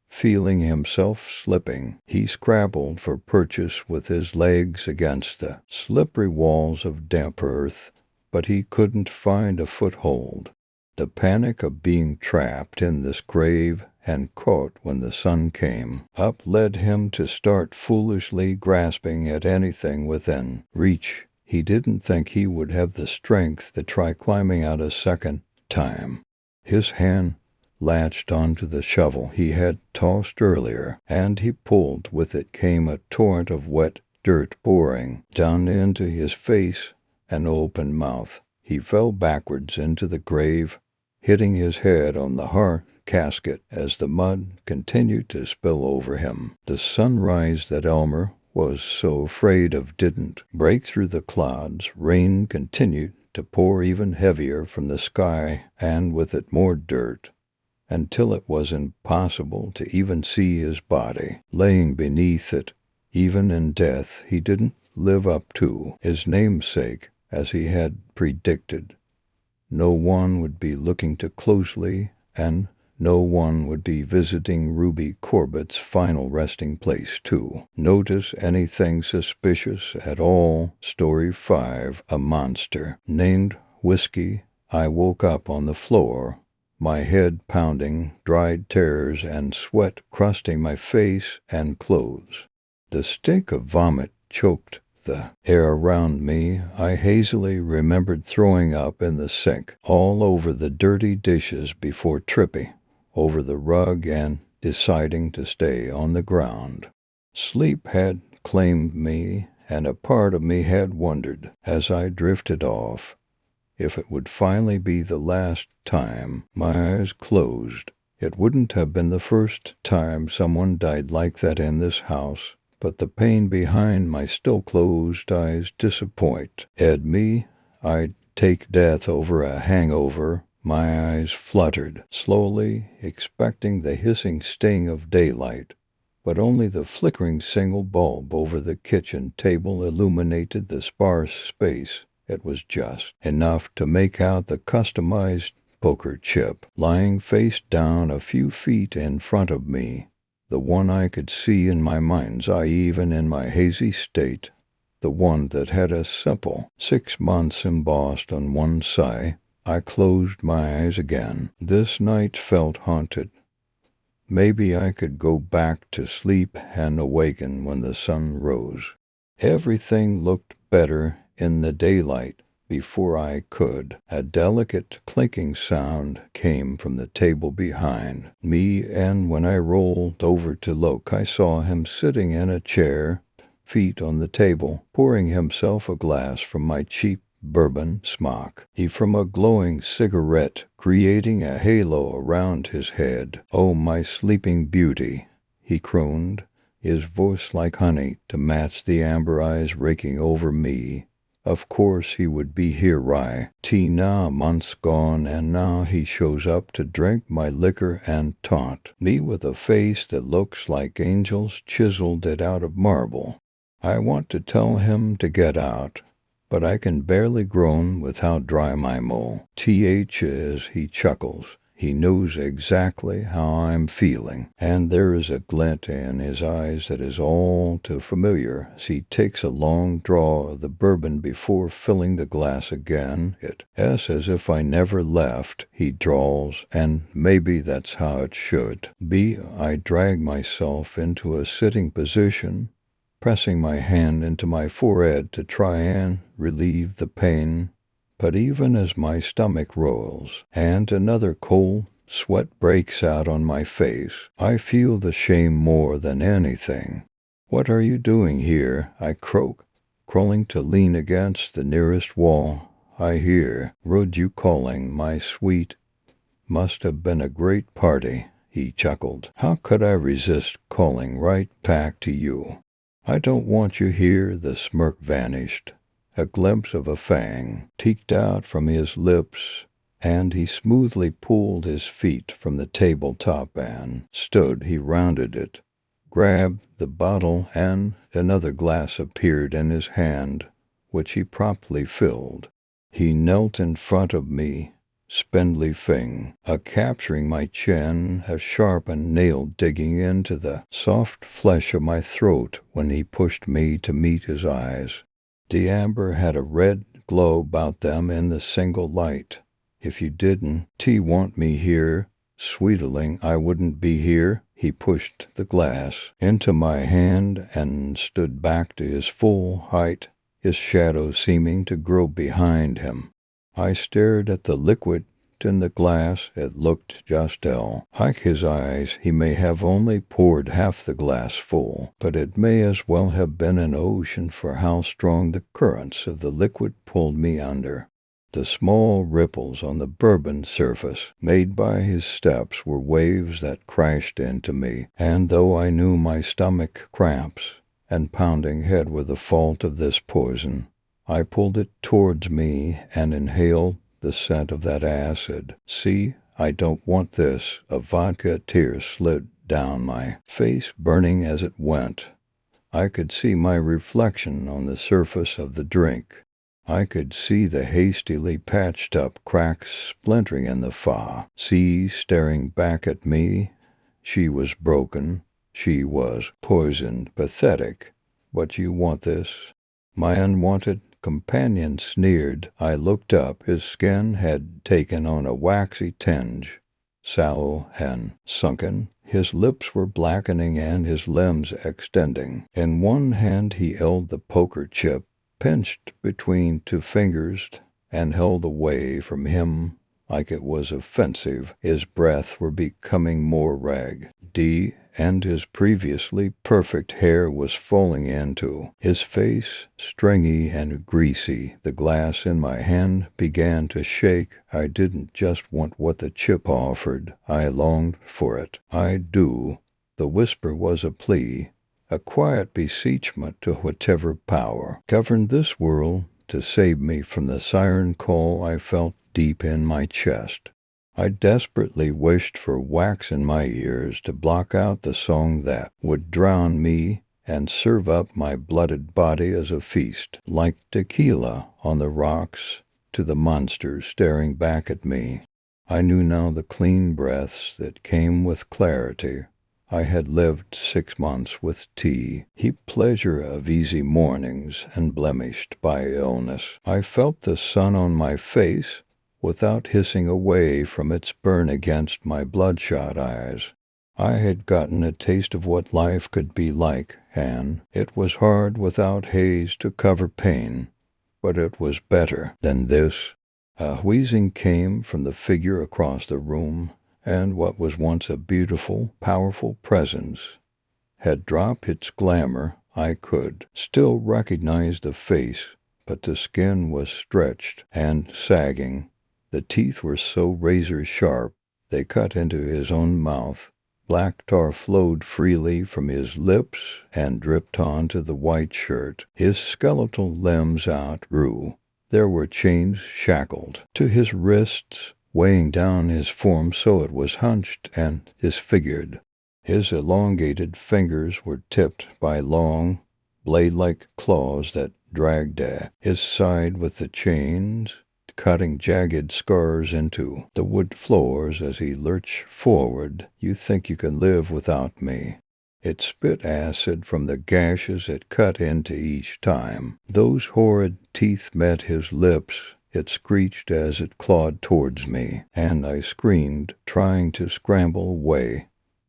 Feeling himself slipping, he scrabbled for purchase with his legs against the slippery walls of damp earth, but he couldn't find a foothold. The panic of being trapped in this grave and caught when the sun came up led him to start foolishly grasping at anything within reach. He didn't think he would have the strength to try climbing out a second time. His hand latched onto the shovel he had tossed earlier, and he pulled. With it came a torrent of wet dirt pouring down into his face and open mouth. He fell backwards into the grave, hitting his head on the hard casket as the mud continued to spill over him. The sunrise that Elmer was so afraid of didn't break through the clouds. Rain continued to pour even heavier from the sky, and with it more dirt, until it was impossible to even see his body laying beneath it. Even in death, he didn't live up to his namesake, as he had predicted. No one would be looking too closely, and no one would be visiting Ruby Corbett's final resting place to notice anything suspicious at all. Story 5. A monster named Whiskey. I woke up on the floor, my head pounding, dried tears and sweat crusting my face and clothes. The stink of vomit choked the air around me. I hazily remembered throwing up in the sink all over the dirty dishes before tripping over the rug and deciding to stay on the ground. Sleep had claimed me, and a part of me had wondered, as I drifted off, if it would finally be the last time my eyes closed. It wouldn't have been the first time someone died like that in this house, but the pain behind my still closed eyes disappointed me. I'd take death over a hangover. My eyes fluttered slowly, expecting the hissing sting of daylight, but only the flickering single bulb over the kitchen table illuminated the sparse space. It was just enough to make out the customized poker chip lying face down a few feet in front of me, the one I could see in my mind's eye even in my hazy state, the one that had a simple 6 months embossed on one side. I closed my eyes again. This night felt haunted. Maybe I could go back to sleep and awaken when the sun rose. Everything looked better in the daylight. Before I could, a delicate clinking sound came from the table behind me, and when I rolled over to look, I saw him sitting in a chair, feet on the table, pouring himself a glass from my cheap bourbon smock, he from a glowing cigarette, creating a halo around his head. "Oh, my sleeping beauty," he crooned, his voice like honey to match the amber eyes raking over me. Of course he would be here right now, months gone, and now he shows up to drink my liquor and taunt me with a face that looks like angels chiseled it out of marble. I want to tell him to get out, but I can barely groan with how dry my mouth is. He chuckles, He knows exactly how I'm feeling, and there is a glint in his eyes that is all too familiar as he takes a long draw of the bourbon before filling the glass again. It's as if I never left, he drawls, and maybe that's how it should be. I drag myself into a sitting position, pressing my hand into my forehead to try and relieve the pain. But even as my stomach rolls and another cold sweat breaks out on my face, I feel the shame more than anything. "What are you doing here?" I croak, crawling to lean against the nearest wall. "I heard you calling, my sweet. Must have been a great party," he chuckled. "How could I resist calling right back to you?" "I don't want you here." The smirk vanished. A glimpse of a fang teeked out from his lips, and he smoothly pulled his feet from the tabletop and stood. He rounded it, grabbed the bottle, and another glass appeared in his hand, which he promptly filled. He knelt in front of me, spindly fing, capturing my chin, a sharpened nail digging into the soft flesh of my throat when he pushed me to meet his eyes. The amber had a red glow about them in the single light. "If you didn't want me here, sweetling, I wouldn't be here." He pushed the glass into my hand and stood back to his full height, his shadow seeming to grow behind him. I stared at the liquid in the glass. It looked just like his eyes. He may have only poured half the glass full, but it may as well have been an ocean for how strong the currents of the liquid pulled me under. The small ripples on the bourbon surface made by his steps were waves that crashed into me, and though I knew my stomach cramps and pounding head were the fault of this poison, I pulled it towards me and inhaled the scent of that acid. "See, I don't want this." A vodka tear slid down my face, burning as it went. I could see my reflection on the surface of the drink. I could see the hastily patched-up cracks splintering in the sea staring back at me. She was broken. She was poisoned, pathetic. "But you want this?" My unwanted companion sneered. I looked up. His skin had taken on a waxy tinge, sallow and sunken. His lips were blackening and his limbs extending. In one hand he held the poker chip, pinched between two fingers and held away from him like it was offensive. His breath were becoming more ragged, and his previously perfect hair was falling into his face, stringy and greasy. The glass in my hand began to shake. I didn't just want what the chip offered. I longed for it. "I do." The whisper was a plea, a quiet beseechment to whatever power governed this world to save me from the siren call I felt deep in my chest. I desperately wished for wax in my ears to block out the song that would drown me and serve up my blooded body as a feast, like tequila on the rocks, to the monsters staring back at me. I knew now the clean breaths that came with clarity. I had lived 6 months with tea, heaped pleasure of easy mornings and blemished by illness. I felt the sun on my face without hissing away from its burn against my bloodshot eyes. I had gotten a taste of what life could be like, and it was hard without haze to cover pain, but it was better than this. A wheezing came from the figure across the room, and what was once a beautiful, powerful presence had dropped its glamour. I could still recognize the face, but the skin was stretched and sagging. The teeth were so razor-sharp they cut into his own mouth. Black tar flowed freely from his lips and dripped onto the white shirt. His skeletal limbs outgrew. There were chains shackled to his wrists, weighing down his form so it was hunched and disfigured. His elongated fingers were tipped by long, blade-like claws that dragged at his side with the chains. cutting jagged scars into the wood floors as he lurched forward. You think you can live without me. It spit acid from the gashes it cut into each time. Those horrid teeth met his lips. It screeched as it clawed towards me, and I screamed, trying to scramble away,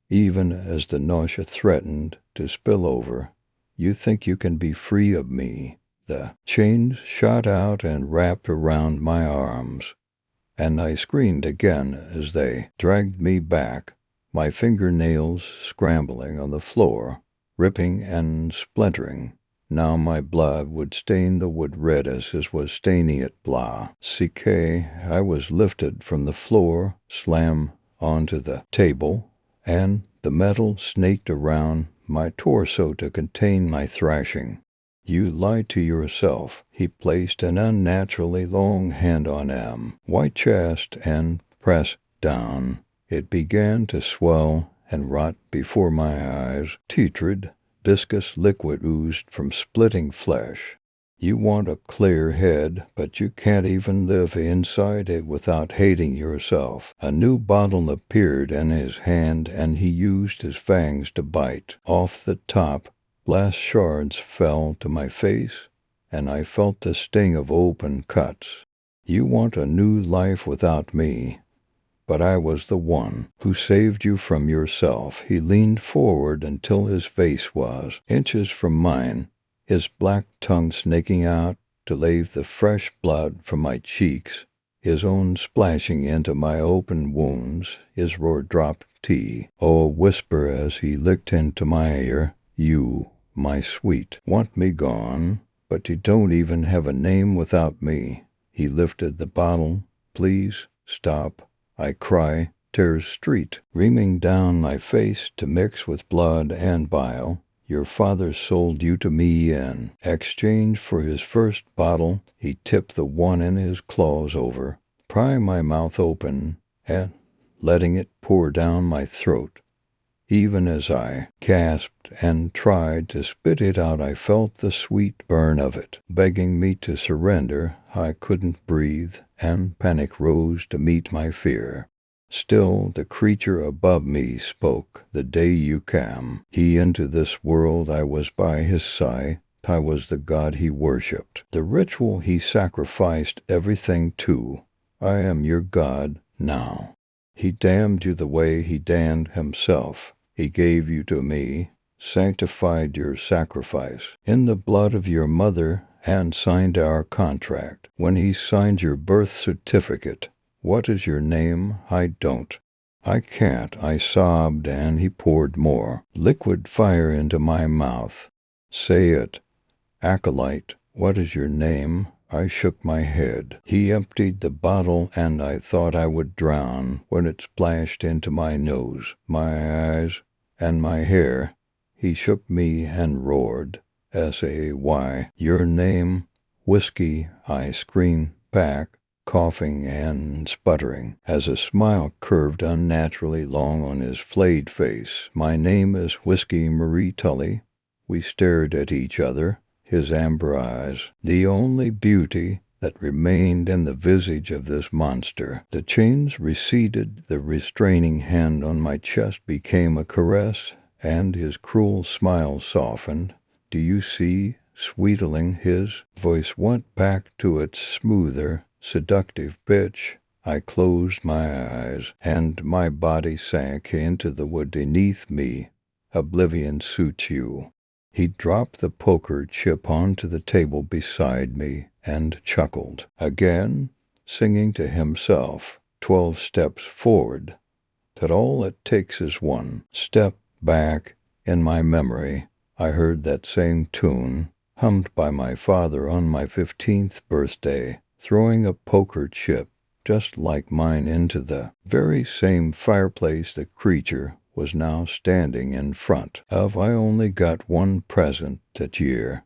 even as the nausea threatened to spill over. You think you can be free of me. The chains shot out and wrapped around my arms, and I screamed again as they dragged me back, my fingernails scrambling on the floor, ripping and splintering. Now my blood would stain the wood red as his was staining it blah. CK, I was lifted from the floor, slammed onto the table, and the metal snaked around my torso to contain my thrashing. You lied to yourself. He placed an unnaturally long hand on white chest and pressed down. It began to swell and rot before my eyes. Putrid, viscous liquid oozed from splitting flesh. You want a clear head, but you can't even live inside it without hating yourself. A new bottle appeared in his hand, and he used his fangs to bite. Off the top, glass shards fell to my face, and I felt the sting of open cuts. You want a new life without me, but I was the one who saved you from yourself. He leaned forward until his face was inches from mine, his black tongue snaking out to lave the fresh blood from my cheeks, his own splashing into my open wounds. His roar dropped tea. Oh, a whisper as he licked into my ear. You, my sweet, want me gone, but you don't even have a name without me. He lifted the bottle. Please, stop. I cry, tears street, reaming down my face to mix with blood and bile. Your father sold you to me in exchange for his first bottle. He tipped the one in his claws over, prying my mouth open and letting it pour down my throat. Even as I gasped and tried to spit it out, I felt the sweet burn of it, begging me to surrender. I couldn't breathe, and panic rose to meet my fear. Still, the creature above me spoke. The day you came, he into this world, I was by his side. I was the god he worshipped. The ritual he sacrificed everything to. I am your god now. He damned you the way he damned himself. He gave you to me, sanctified your sacrifice in the blood of your mother, and signed our contract. When he signed your birth certificate, what is your name? I don't. I can't. I sobbed, and he poured more liquid fire into my mouth. Say it. Acolyte, what is your name? I shook my head. He emptied the bottle, and I thought I would drown when it splashed into my nose, my eyes, and my hair. He shook me and roared, S-A-Y, your name? Whiskey, I screamed back, coughing and sputtering, as a smile curved unnaturally long on his flayed face. My name is Whiskey Marie Tully. We stared at each other, his amber eyes, the only beauty that remained in the visage of this monster. The chains receded, the restraining hand on my chest became a caress, and his cruel smile softened. Do you see, sweetling? His voice went back to its smoother, seductive pitch. I closed my eyes, and my body sank into the wood beneath me. Oblivion suits you. He dropped the poker chip onto the table beside me and chuckled again, singing to himself 12 steps forward. That all it takes is one step back. In my memory, I heard that same tune, hummed by my father on my 15th birthday, throwing a poker chip just like mine into the very same fireplace the creature was now standing in front of. I only got one present that year,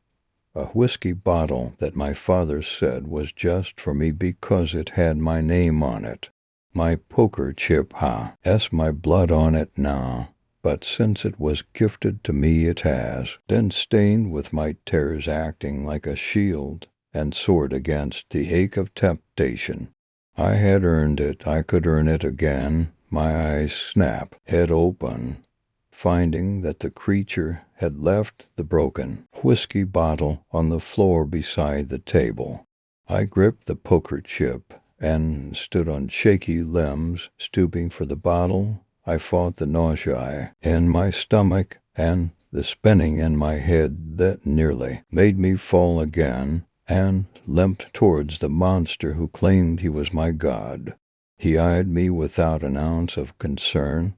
a whiskey bottle that my father said was just for me because it had my name on it. My poker chip has my blood on it now, but since it was gifted to me it has been stained with my tears, acting like a shield and soared against the ache of temptation. I had earned it. I could earn it again. My eyes snap, head open, finding that the creature had left the broken whiskey bottle on the floor beside the table. I gripped the poker chip and stood on shaky limbs, stooping for the bottle. I fought the nausea in my stomach and the spinning in my head that nearly made me fall again, and limped towards the monster who claimed he was my god. He eyed me without an ounce of concern,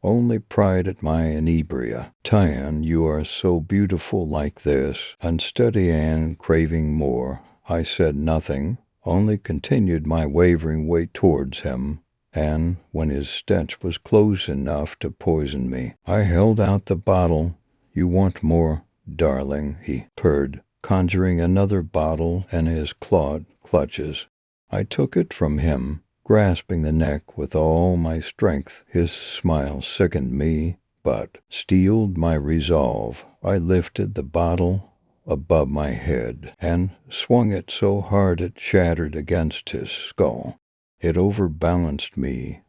only pride at my inebria. Tyan, you are so beautiful like this, unsteady and craving more. I said nothing, only continued my wavering way towards him, and when his stench was close enough to poison me, I held out the bottle. You want more, darling, he purred, conjuring another bottle in his clawed clutches. I took it from him, grasping the neck with all my strength. His smile sickened me, but steeled my resolve. I lifted the bottle above my head and swung it so hard it shattered against his skull. It overbalanced me,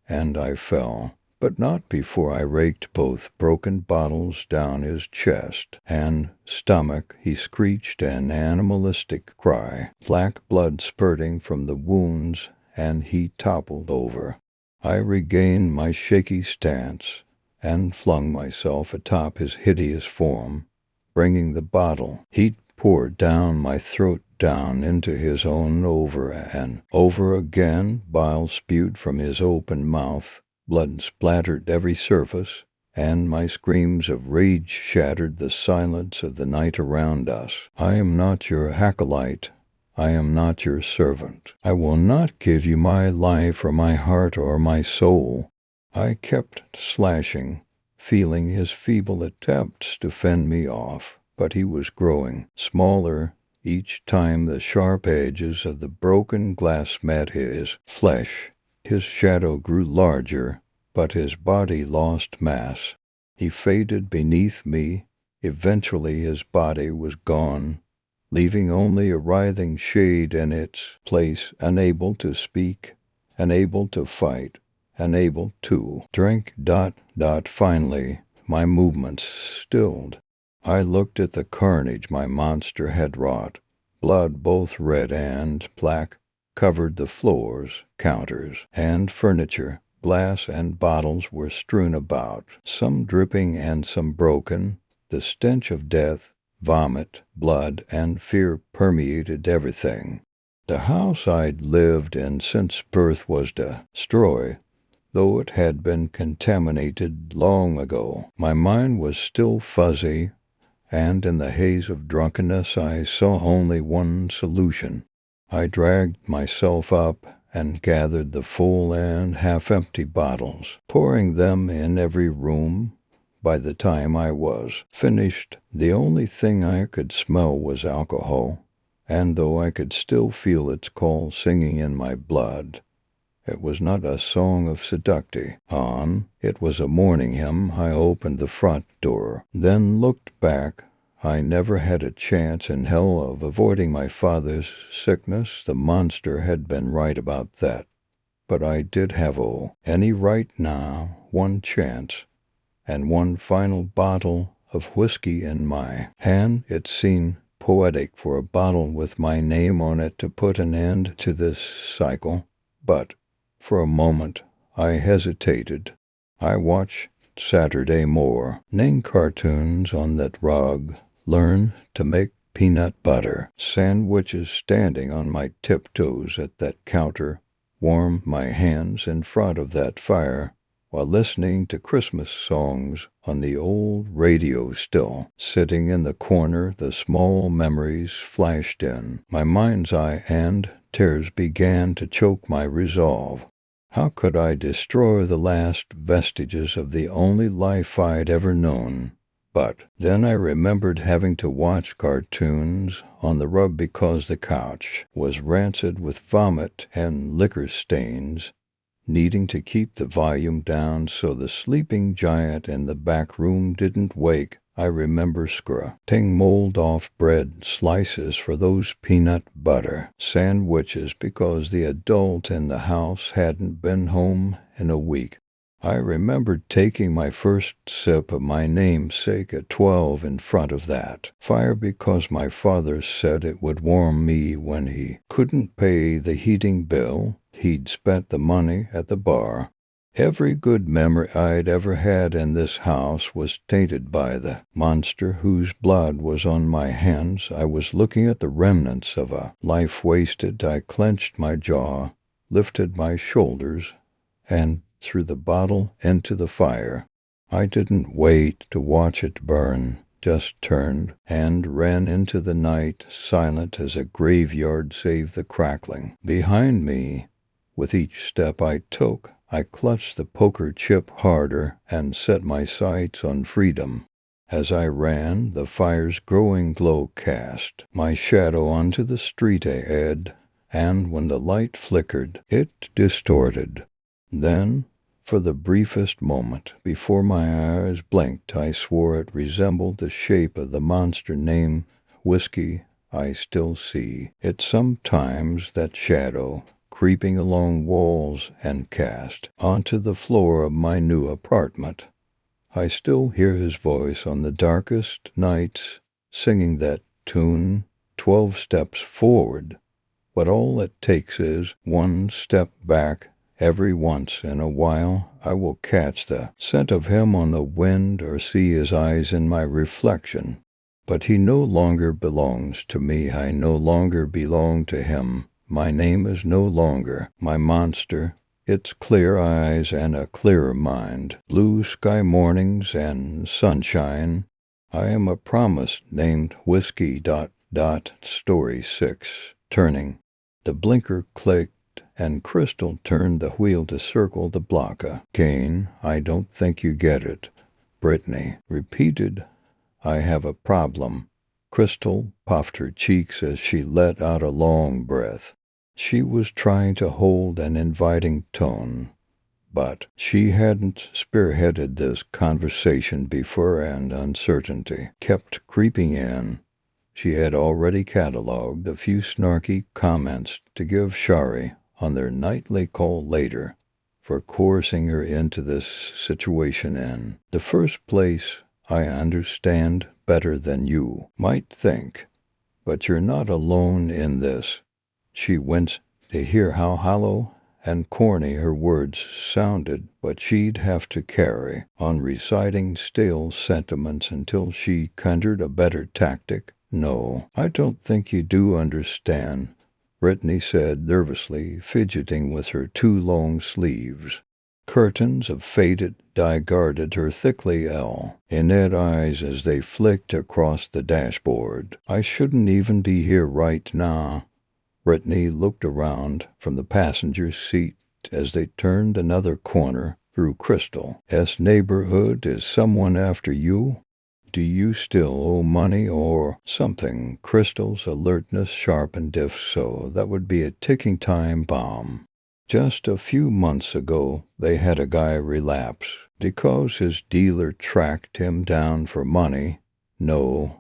and I fell, but not before I raked both broken bottles down his chest and stomach. He screeched an animalistic cry, black blood spurting from the wounds, and he toppled over. I regained my shaky stance and flung myself atop his hideous form, bringing the bottle. Heat poured down my throat, down into his own over and over again. Bile spewed from his open mouth. Blood splattered every surface, and my screams of rage shattered the silence of the night around us. I am not your acolyte. I am not your servant. I will not give you my life or my heart or my soul. I kept slashing, feeling his feeble attempts to fend me off, but he was growing smaller each time the sharp edges of the broken glass met his flesh. His shadow grew larger, but his body lost mass. He faded beneath me. Eventually his body was gone, leaving only a writhing shade in its place, unable to speak, unable to fight, unable to drink. Finally, my movements stilled. I looked at the carnage my monster had wrought. Blood, both red and black, covered the floors, counters, and furniture. Glass and bottles were strewn about, some dripping and some broken. The stench of death, vomit, blood, and fear permeated everything. The house I'd lived in since birth was destroyed, though it had been contaminated long ago. My mind was still fuzzy, and in the haze of drunkenness I saw only one solution. I dragged myself up and gathered the full and half-empty bottles, pouring them in every room. By the time I was finished, the only thing I could smell was alcohol, and though I could still feel its call singing in my blood, it was not a song of seduction. It was a morning hymn. I opened the front door, then looked back. I never had a chance in hell of avoiding my father's sickness. The monster had been right about that. But I did have any right now, one chance, and one final bottle of whiskey in my hand. It seemed poetic for a bottle with my name on it to put an end to this cycle, but for a moment I hesitated. I watched Saturday morning cartoons on that rug, learned to make peanut butter sandwiches standing on my tiptoes at that counter, warmed my hands in front of that fire while listening to Christmas songs on the old radio still. Sitting in the corner, the small memories flashed in my mind's eye, and tears began to choke my resolve. How could I destroy the last vestiges of the only life I'd ever known? But then I remembered having to watch cartoons on the rug because the couch was rancid with vomit and liquor stains, needing to keep the volume down so the sleeping giant in the back room didn't wake. I remember scraping mold-off bread slices for those peanut butter sandwiches because the adult in the house hadn't been home in a week. I remembered taking my first sip of my namesake at 12 in front of that fire because my father said it would warm me when he couldn't pay the heating bill. He'd spent the money at the bar. Every good memory I'd ever had in this house was tainted by the monster whose blood was on my hands. I was looking at the remnants of a life wasted. I clenched my jaw, lifted my shoulders, and threw the bottle into the fire. I didn't wait to watch it burn, just turned and ran into the night, silent as a graveyard save the crackling behind me. With each step I took, I clutched the poker chip harder and set my sights on freedom. As I ran, the fire's growing glow cast my shadow onto the street ahead, and when the light flickered, it distorted. Then, for the briefest moment before my eyes blinked, I swore it resembled the shape of the monster named Whiskey. I still see it sometimes, that shadow, creeping along walls and cast onto the floor of my new apartment. I still hear his voice on the darkest nights, singing that tune, 12 steps forward. But all it takes is one step back. Every once in a while I will catch the scent of him on the wind or see his eyes in my reflection. But he no longer belongs to me. I no longer belong to him. My name is no longer my monster. It's clear eyes and a clearer mind, blue sky mornings and sunshine. I am a promise named Whiskey. Story 6. Turning. The blinker clicked, and Crystal turned the wheel to circle the block again. I don't think you get it, Brittany repeated. I have a problem. Crystal puffed her cheeks as she let out a long breath. She was trying to hold an inviting tone, but she hadn't spearheaded this conversation before, and uncertainty kept creeping in. She had already catalogued a few snarky comments to give Shari on their nightly call later for coercing her into this situation. In the first place, I understand better than you might think, but you're not alone in this. She winced to hear how hollow and corny her words sounded, but she'd have to carry on reciting stale sentiments until she conjured a better tactic. No, I don't think you do understand, Brittany said nervously, fidgeting with her two long sleeves. Curtains of faded dye guarded her thickly in-ed eyes as they flicked across the dashboard. I shouldn't even be here right now. Brittany looked around from the passenger seat as they turned another corner through Crystal's neighborhood. Is someone after you? Do you still owe money or something? Crystal's alertness sharpened. If so, that would be a ticking time bomb. Just a few months ago, they had a guy relapse because his dealer tracked him down for money. No.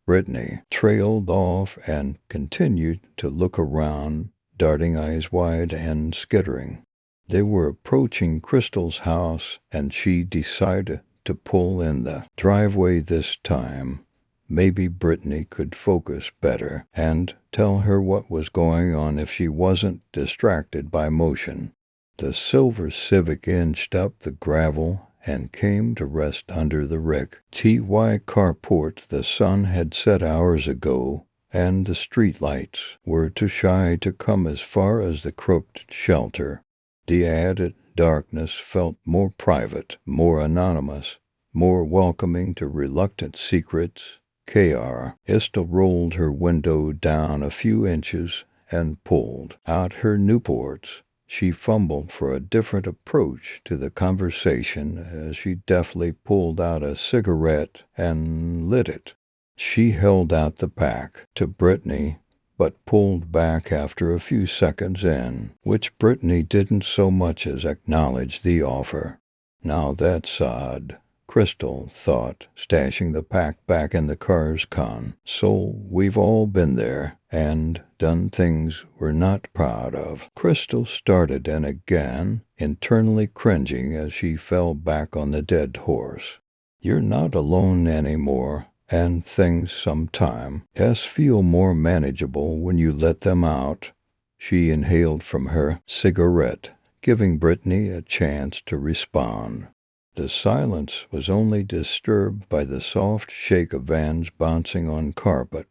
Brittany trailed off and continued to look around, darting eyes wide and skittering. They were approaching Crystal's house, and she decided to pull in the driveway this time. Maybe Brittany could focus better and tell her what was going on if she wasn't distracted by motion. The silver Civic inched up the gravel and came to rest under the Rick T.Y. carport. The sun had set hours ago, and the streetlights were too shy to come as far as the crooked shelter. The added darkness felt more private, more anonymous, more welcoming to reluctant secrets. Scariest rolled her window down a few inches and pulled out her Newports. She fumbled for a different approach to the conversation as she deftly pulled out a cigarette and lit it. She held out the pack to Brittany, but pulled back after a few seconds, in which Brittany didn't so much as acknowledge the offer. Now that's odd, Crystal thought, stashing the pack back in the car's console. We've all been there and done things we're not proud of. Crystal started and again, internally cringing as she fell back on the dead horse. You're not alone anymore, and things sometimes feel more manageable when you let them out. She inhaled from her cigarette, giving Brittany a chance to respond. The silence was only disturbed by the soft shake of vans bouncing on carpet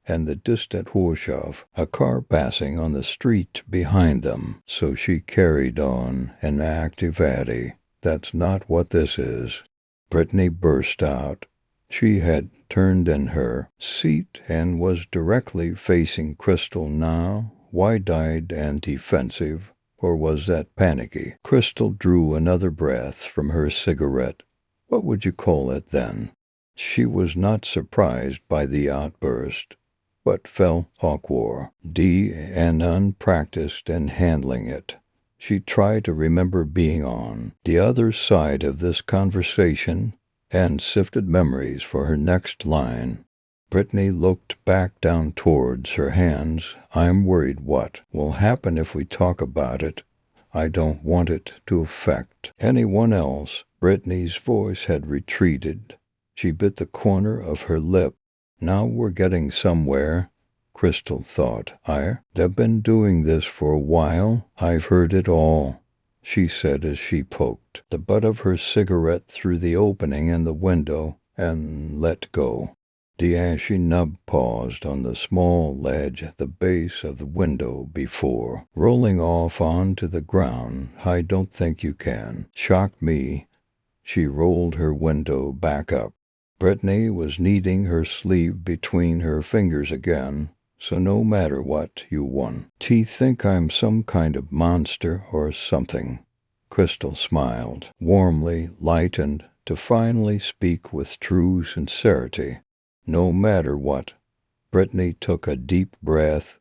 and the distant whoosh of a car passing on the street behind them. So she carried on, an active Addie. That's not what this is. Brittany burst out. She had turned in her seat and was directly facing Crystal now, wide-eyed and defensive. Or was that panicky? Crystal drew another breath from her cigarette. What would you call it then? She was not surprised by the outburst, but felt awkward and unpracticed in handling it. She tried to remember being on the other side of this conversation and sifted memories for her next line. Brittany looked back down towards her hands. I'm worried what will happen if we talk about it. I don't want it to affect anyone else. Brittany's voice had retreated. She bit the corner of her lip. Now we're getting somewhere, Crystal thought. They've been doing this for a while. I've heard it all, she said as she poked the butt of her cigarette through the opening in the window and let go. The ashy nub paused on the small ledge at the base of the window before rolling off onto the ground. I don't think you can shock me. She rolled her window back up. Brittany was kneading her sleeve between her fingers again, so no matter what you want. Do think I'm some kind of monster or something? Crystal smiled, warmly lightened to finally speak with true sincerity. No matter what. Brittany took a deep breath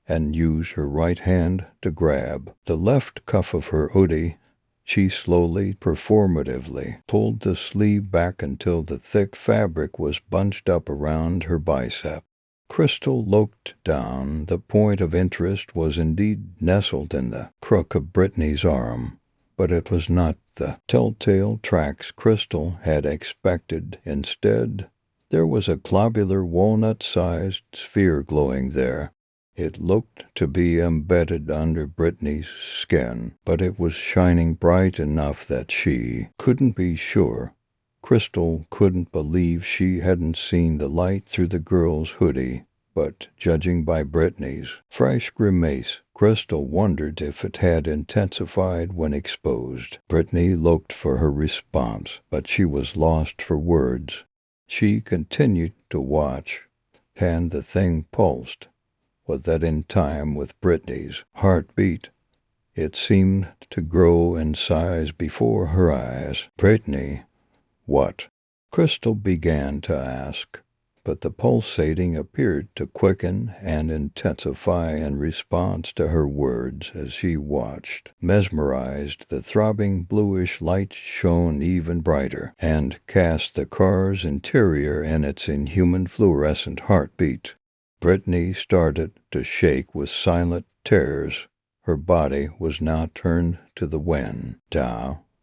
and used her right hand to grab the left cuff of her hoodie. She slowly, performatively, pulled the sleeve back until the thick fabric was bunched up around her bicep. Crystal looked down. The point of interest was indeed nestled in the crook of Brittany's arm, but it was not the telltale tracks Crystal had expected. Instead, there was a globular walnut-sized sphere glowing there. It looked to be embedded under Brittany's skin, but it was shining bright enough that she couldn't be sure. Crystal couldn't believe she hadn't seen the light through the girl's hoodie, but judging by Brittany's fresh grimace, Crystal wondered if it had intensified when exposed. Brittany looked for her response, but she was lost for words. She continued to watch, and the thing pulsed. Was that in time with Brittany's heartbeat? It seemed to grow in size before her eyes. Brittany, what? Crystal began to ask, but the pulsating appeared to quicken and intensify in response to her words as she watched. Mesmerized, the throbbing bluish light shone even brighter and cast the car's interior in its inhuman fluorescent heartbeat. Brittany started to shake with silent tears. Her body was now turned to the wind,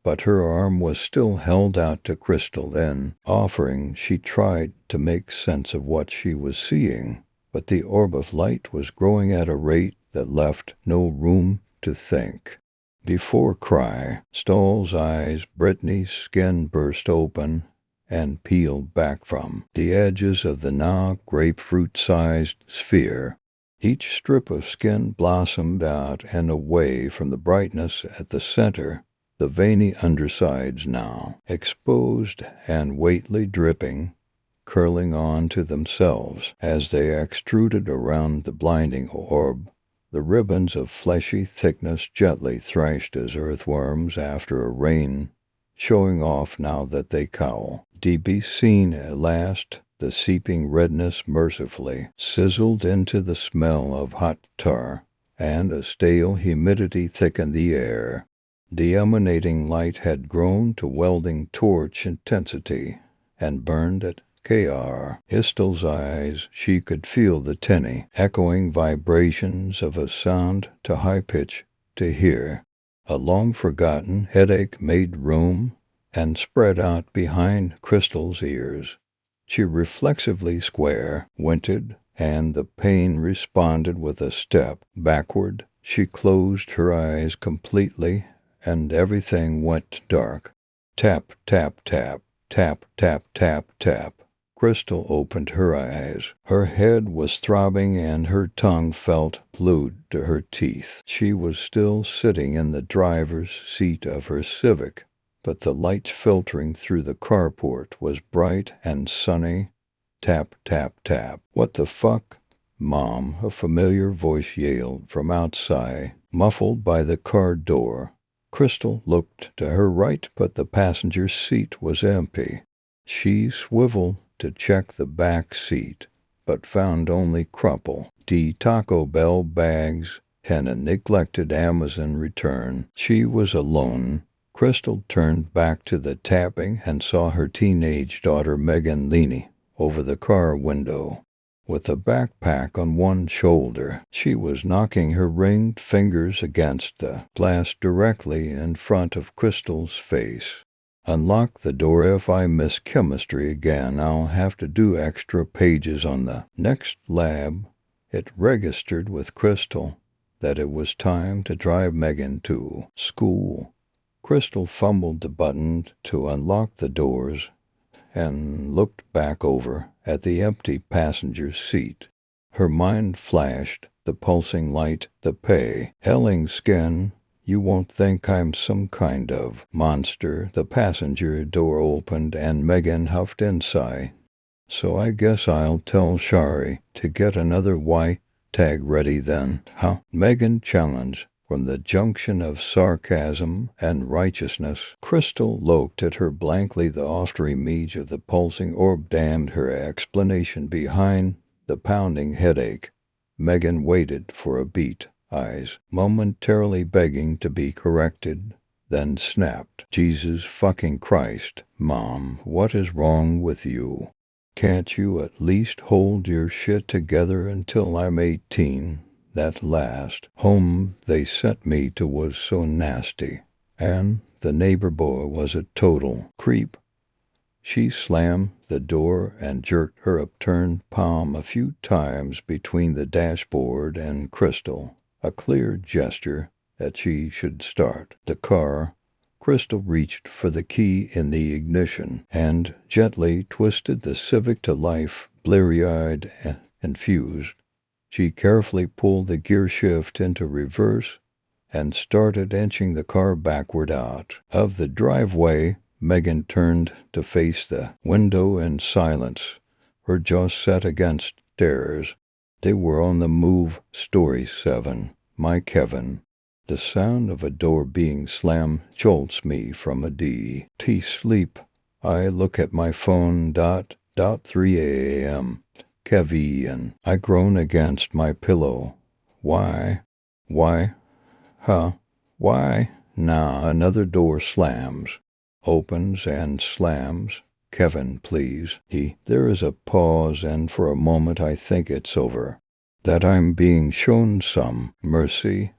but her arm was still held out to Crystal. In offering, she tried to make sense of what she was seeing, but the orb of light was growing at a rate that left no room to think. Before Crystal's eyes, Brittany's skin burst open and peeled back from the edges of the now grapefruit-sized sphere. Each strip of skin blossomed out and away from the brightness at the center. The veiny undersides now, exposed and weightly dripping, curling on to themselves as they extruded around the blinding orb. The ribbons of fleshy thickness gently thrashed as earthworms after a rain, showing off now that they cowl. To be seen at last, the seeping redness mercifully sizzled into the smell of hot tar, and a stale humidity thickened the air. The emanating light had grown to welding torch intensity and burned at Crystal's eyes. She could feel the tinny, echoing vibrations of a sound too high pitch to hear. A long-forgotten headache made room and spread out behind Crystal's ears. She reflexively square-winted, and the pain responded with a step backward. She closed her eyes completely, and everything went dark. Tap, tap, tap, tap, tap, tap, tap. Crystal opened her eyes. Her head was throbbing and her tongue felt glued to her teeth. She was still sitting in the driver's seat of her Civic, but the light filtering through the carport was bright and sunny. Tap, tap, tap. What the fuck? Mom, a familiar voice yelled from outside, muffled by the car door. Crystal looked to her right, but the passenger seat was empty. She swiveled to check the back seat, but found only crumple, Taco Bell bags, and a neglected Amazon return. She was alone. Crystal turned back to the tapping and saw her teenage daughter Megan leaning over the car window. With a backpack on one shoulder, she was knocking her ringed fingers against the glass directly in front of Crystal's face. Unlock the door. If I miss chemistry again, I'll have to do extra pages on the next lab. It registered with Crystal that it was time to drive Megan to school. Crystal fumbled the button to unlock the doors and looked back over at the empty passenger seat. Her mind flashed the pulsing light, the pale skin. You won't think I'm some kind of monster. The passenger door opened and Megan huffed inside. So I guess I'll tell Shari to get another white tag ready then, huh? Megan challenged. From the junction of sarcasm and righteousness, Crystal looked at her blankly. The after image of the pulsing orb damned her explanation behind the pounding headache. Megan waited for a beat, eyes momentarily begging to be corrected, then snapped. Jesus fucking Christ, Mom, what is wrong with you? Can't you at least hold your shit together until I'm 18? That last home they sent me to was so nasty, and the neighbor boy was a total creep. She slammed the door and jerked her upturned palm a few times between the dashboard and Crystal, a clear gesture that she should start the car. Crystal reached for the key in the ignition and gently twisted the Civic to life, bleary-eyed and confused. She carefully pulled the gear shift into reverse and started inching the car backward out of the driveway. Megan turned to face the window in silence, her jaw set against stairs. They were on the move. Story 7. My Kevin. The sound of a door being slammed jolts me from a deep sleep. I look at my phone. 3 a.m. Kevin. I groan against my pillow. Why? Huh? Why? Now another door slams, opens and slams. Kevin, please. There is a pause, and for a moment I think it's over, that I'm being shown some mercy,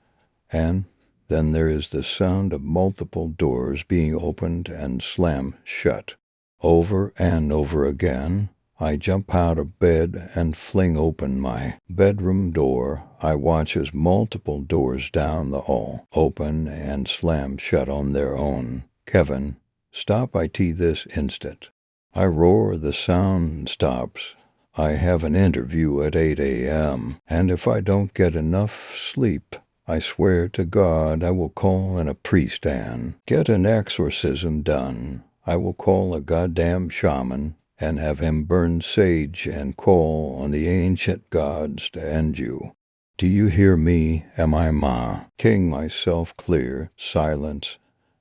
and then there is the sound of multiple doors being opened and slammed shut. Over and over again, I jump out of bed and fling open my bedroom door. I watch as multiple doors down the hall open and slam shut on their own. Kevin, stop IT this instant. I roar. The sound stops. I have an interview at 8 a.m., and if I don't get enough sleep, I swear to God I will call in a priest and get an exorcism done. I will call a goddamn shaman and have him burn sage and call on the ancient gods to end you. Do you hear me? Am I making myself clear? Silence.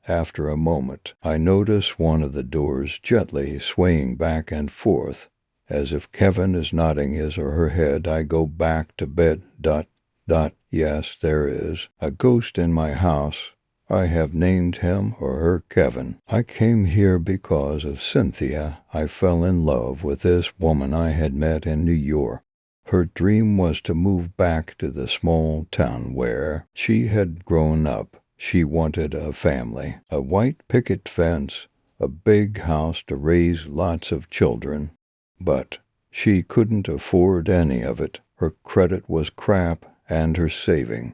After a moment, I notice one of the doors gently swaying back and forth, as if Kevin is nodding his or her head. I go back to bed. Yes, there is a ghost in my house. I have named him or her Kevin. I came here because of Cynthia. I fell in love with this woman I had met in New York. Her dream was to move back to the small town where she had grown up. She wanted a family, a white picket fence, a big house to raise lots of children. But she couldn't afford any of it. Her credit was crap and her savings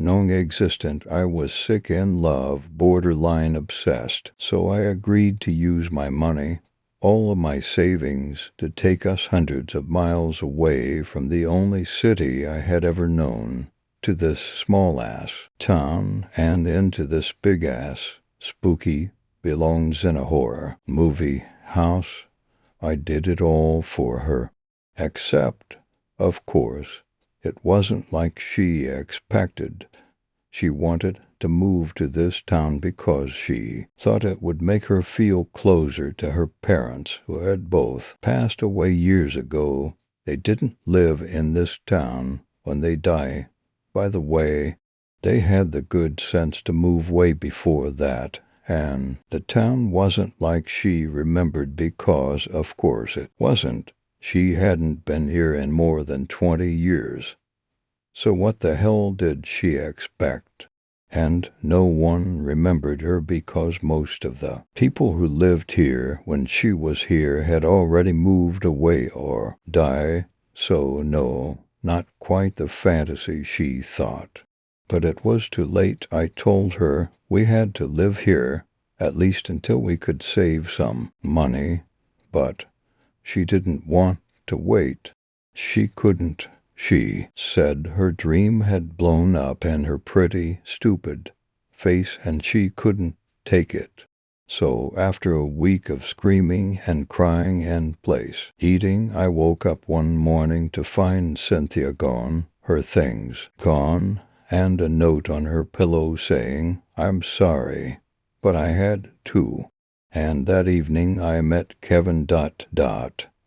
non-existent. I was sick in love, borderline obsessed, so I agreed to use my money, all of my savings, to take us hundreds of miles away from the only city I had ever known, to this small-ass town and into this big-ass, spooky, belongs in a horror movie house. I did it all for her. Except, of course, it wasn't like she expected. She wanted to move to this town because she thought it would make her feel closer to her parents, who had both passed away years ago. They didn't live in this town when they died. By the way, they had the good sense to move way before that, and the town wasn't like she remembered because, of course, it wasn't. She hadn't been here in more than 20 years. So what the hell did she expect? And no one remembered her because most of the people who lived here when she was here had already moved away or died. So no, not quite the fantasy she thought. But it was too late. I told her we had to live here, at least until we could save some money. But she didn't want to wait. She couldn't. She said her dream had blown up in her pretty, stupid face and she couldn't take it. So after a week of screaming and crying and place eating, I woke up one morning to find Cynthia gone, her things gone, and a note on her pillow saying, "I'm sorry, but I had to." And that evening I met Kevin ...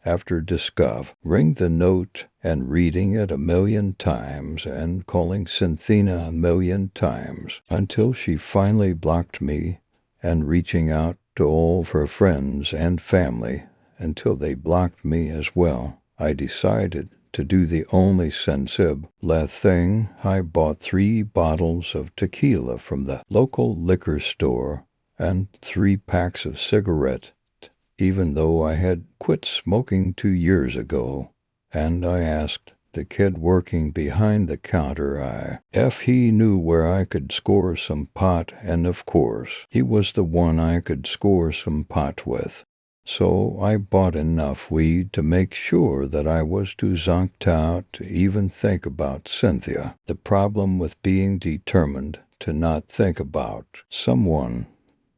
After discovering the note and reading it a million times and calling Cynthia a million times until she finally blocked me, and reaching out to all of her friends and family until they blocked me as well, I decided to do the only sensible thing. I bought 3 bottles of tequila from the local liquor store and 3 packs of cigarettes, even though I had quit smoking 2 years ago. And I asked the kid working behind the counter if he knew where I could score some pot, and of course he was the one I could score some pot with. So I bought enough weed to make sure that I was too zonked out to even think about Cynthia. The problem with being determined to not think about someone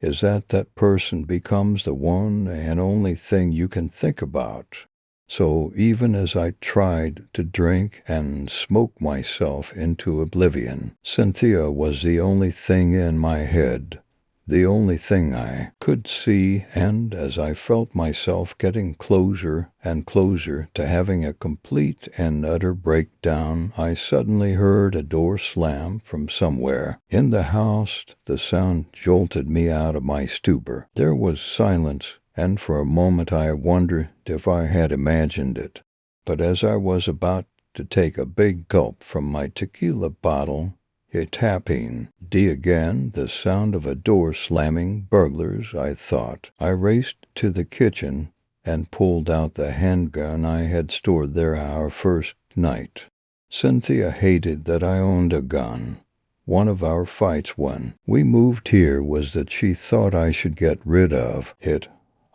is that that person becomes the one and only thing you can think about. So even as I tried to drink and smoke myself into oblivion, Cynthia was the only thing in my head, the only thing I could see. And as I felt myself getting closer and closer to having a complete and utter breakdown, I suddenly heard a door slam from somewhere in the house. The sound jolted me out of my stupor. There was silence, and for a moment I wondered if I had imagined it. But as I was about to take a big gulp from my tequila bottle, a tapping again, the sound of a door slamming. Burglars, I thought. I raced to the kitchen and pulled out the handgun I had stored there our first night. Cynthia hated that I owned a gun. One of our fights when we moved here was that she thought I should get rid of it.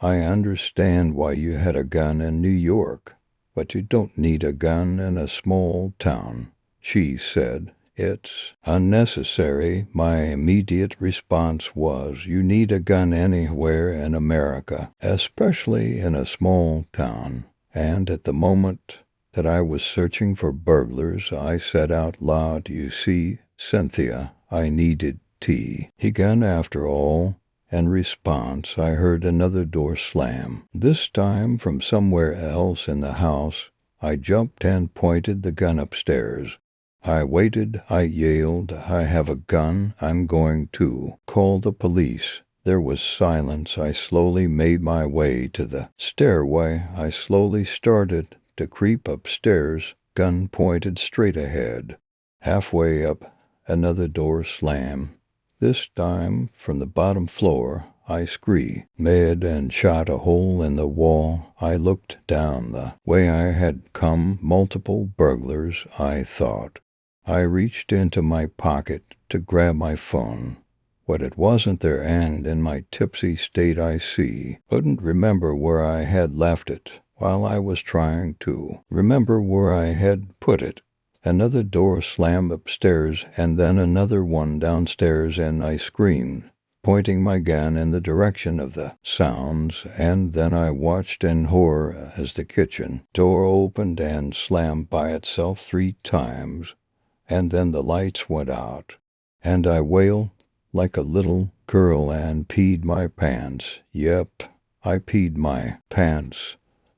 I understand why you had a gun in New York, but you don't need a gun in a small town, she said. It's unnecessary. My immediate response was, you need a gun anywhere in America, especially in a small town. And at the moment that I was searching for burglars, I said out loud, you see, Cynthia, I needed tea. Again, after all, in response, I heard another door slam, this time from somewhere else in the house. I jumped and pointed the gun upstairs. I waited, I yelled, I have a gun, I'm going to call the police. There was silence. I slowly made my way to the stairway. I slowly started to creep upstairs, gun pointed straight ahead. Halfway up, another door slammed. This time, from the bottom floor, I screamed and shot a hole in the wall. I looked down the way I had come. Multiple burglars, I thought. I reached into my pocket to grab my phone. But it wasn't there, and in my tipsy state couldn't remember where I had left it while I was trying to remember where I had put it. Another door slammed upstairs and then another one downstairs, and I screamed, pointing my gun in the direction of the sounds, and then I watched in horror as the kitchen door opened and slammed by itself 3 times, and then the lights went out, and I wailed like a little girl and peed my pants. Yep, I peed my pants.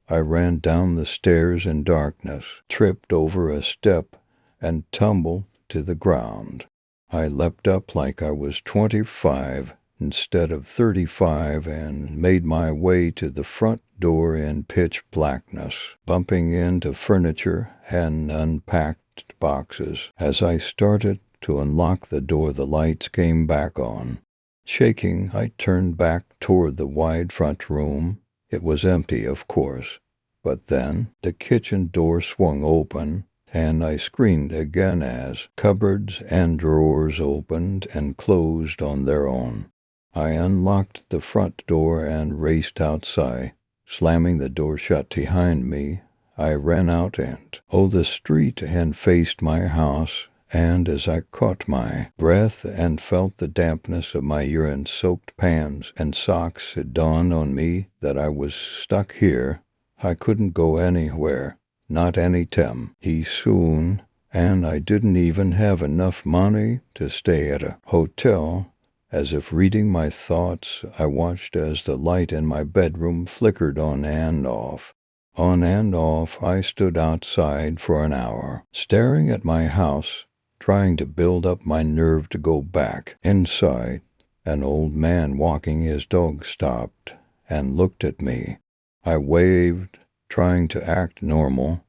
I ran down the stairs in darkness, tripped over a step, and tumbled to the ground. I leapt up like I was 25 instead of 35 and made my way to the front door in pitch blackness, bumping into furniture and unpacked boxes. As I started to unlock the door, the lights came back on. Shaking, I turned back toward the wide front room. It was empty, of course. But then the kitchen door swung open, and I screamed again as cupboards and drawers opened and closed on their own. I unlocked the front door and raced outside, slamming the door shut behind me. I ran out and the street and faced my house, and as I caught my breath and felt the dampness of my urine-soaked pants and socks, it dawned on me that I was stuck here. I couldn't go anywhere, not any time soon, and I didn't even have enough money to stay at a hotel. As if reading my thoughts, I watched as the light in my bedroom flickered on and off. On and off, I stood outside for an hour, staring at my house, trying to build up my nerve to go back inside. An old man walking his dog stopped and looked at me. I waved, trying to act normal,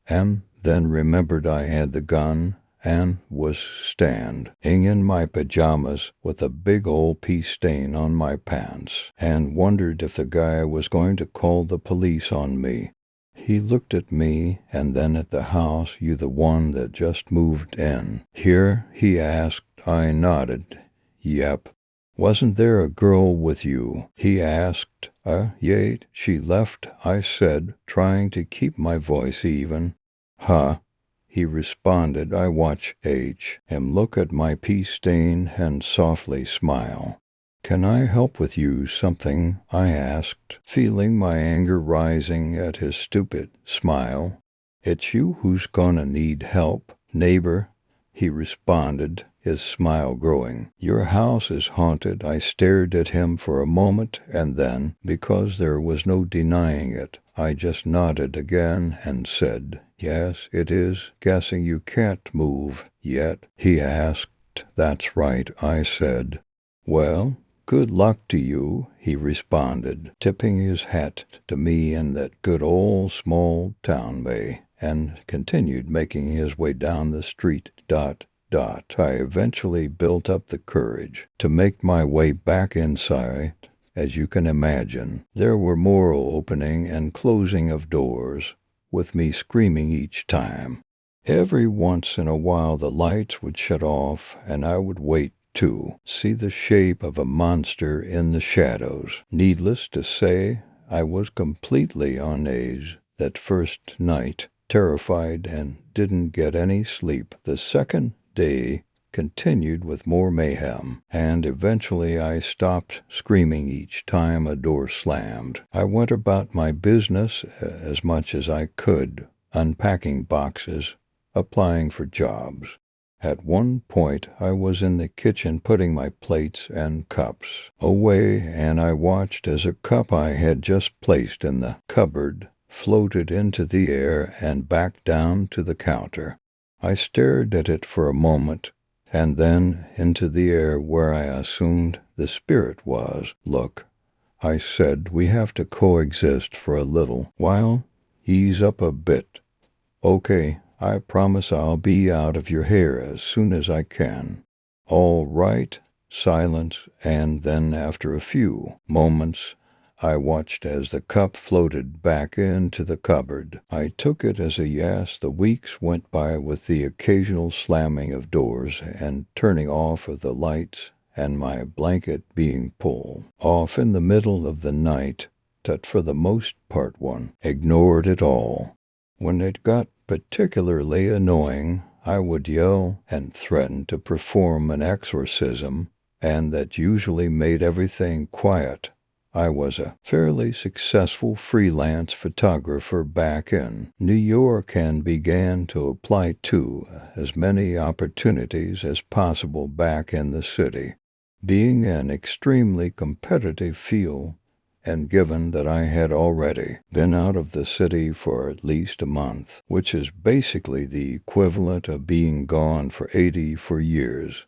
and then remembered I had the gun and was standing in my pajamas with a big old pee stain on my pants, and wondered if the guy was going to call the police on me. He looked at me and then at the house. You the one that just moved in here? He asked. I nodded. Yep. Wasn't there a girl with you? He asked. Yeah, she left, I said, trying to keep my voice even. Huh? He responded. I watched him look at my pee stain and softly smile. Can I help with you something? I asked, feeling my anger rising at his stupid smile. It's you who's gonna need help, neighbor, he responded, his smile growing. Your house is haunted. I stared at him for a moment, and then, because there was no denying it, I just nodded again and said, yes, it is. Guessing you can't move yet? He asked. That's right, I said. Well, good luck to you, he responded, tipping his hat to me in that good old small town way, and continued making his way down the street. I eventually built up the courage to make my way back inside. As you can imagine, there were more opening and closing of doors, with me screaming each time. Every once in a while the lights would shut off, and I would wait to see the shape of a monster in the shadows. Needless to say, I was completely on edge that first night, terrified, and didn't get any sleep. The second day continued with more mayhem, and eventually I stopped screaming each time a door slammed. I went about my business as much as I could, unpacking boxes, applying for jobs. At one point, I was in the kitchen putting my plates and cups away, and I watched as a cup I had just placed in the cupboard floated into the air and back down to the counter. I stared at it for a moment, and then into the air where I assumed the spirit was. Look, I said, we have to coexist for a little while. Ease up a bit. Okay, I promise I'll be out of your hair as soon as I can. All right. Silence, and then after a few moments, I watched as the cup floated back into the cupboard. I took it as a yes. The weeks went by with the occasional slamming of doors and turning off of the lights, and my blanket being pulled off in the middle of the night, that for the most part one ignored it all. When it got particularly annoying, I would yell and threaten to perform an exorcism, and that usually made everything quiet. I was a fairly successful freelance photographer back in New York and began to apply to as many opportunities as possible back in the city. Being an extremely competitive field, and given that I had already been out of the city for at least a month, which is basically the equivalent of being gone for 84 years,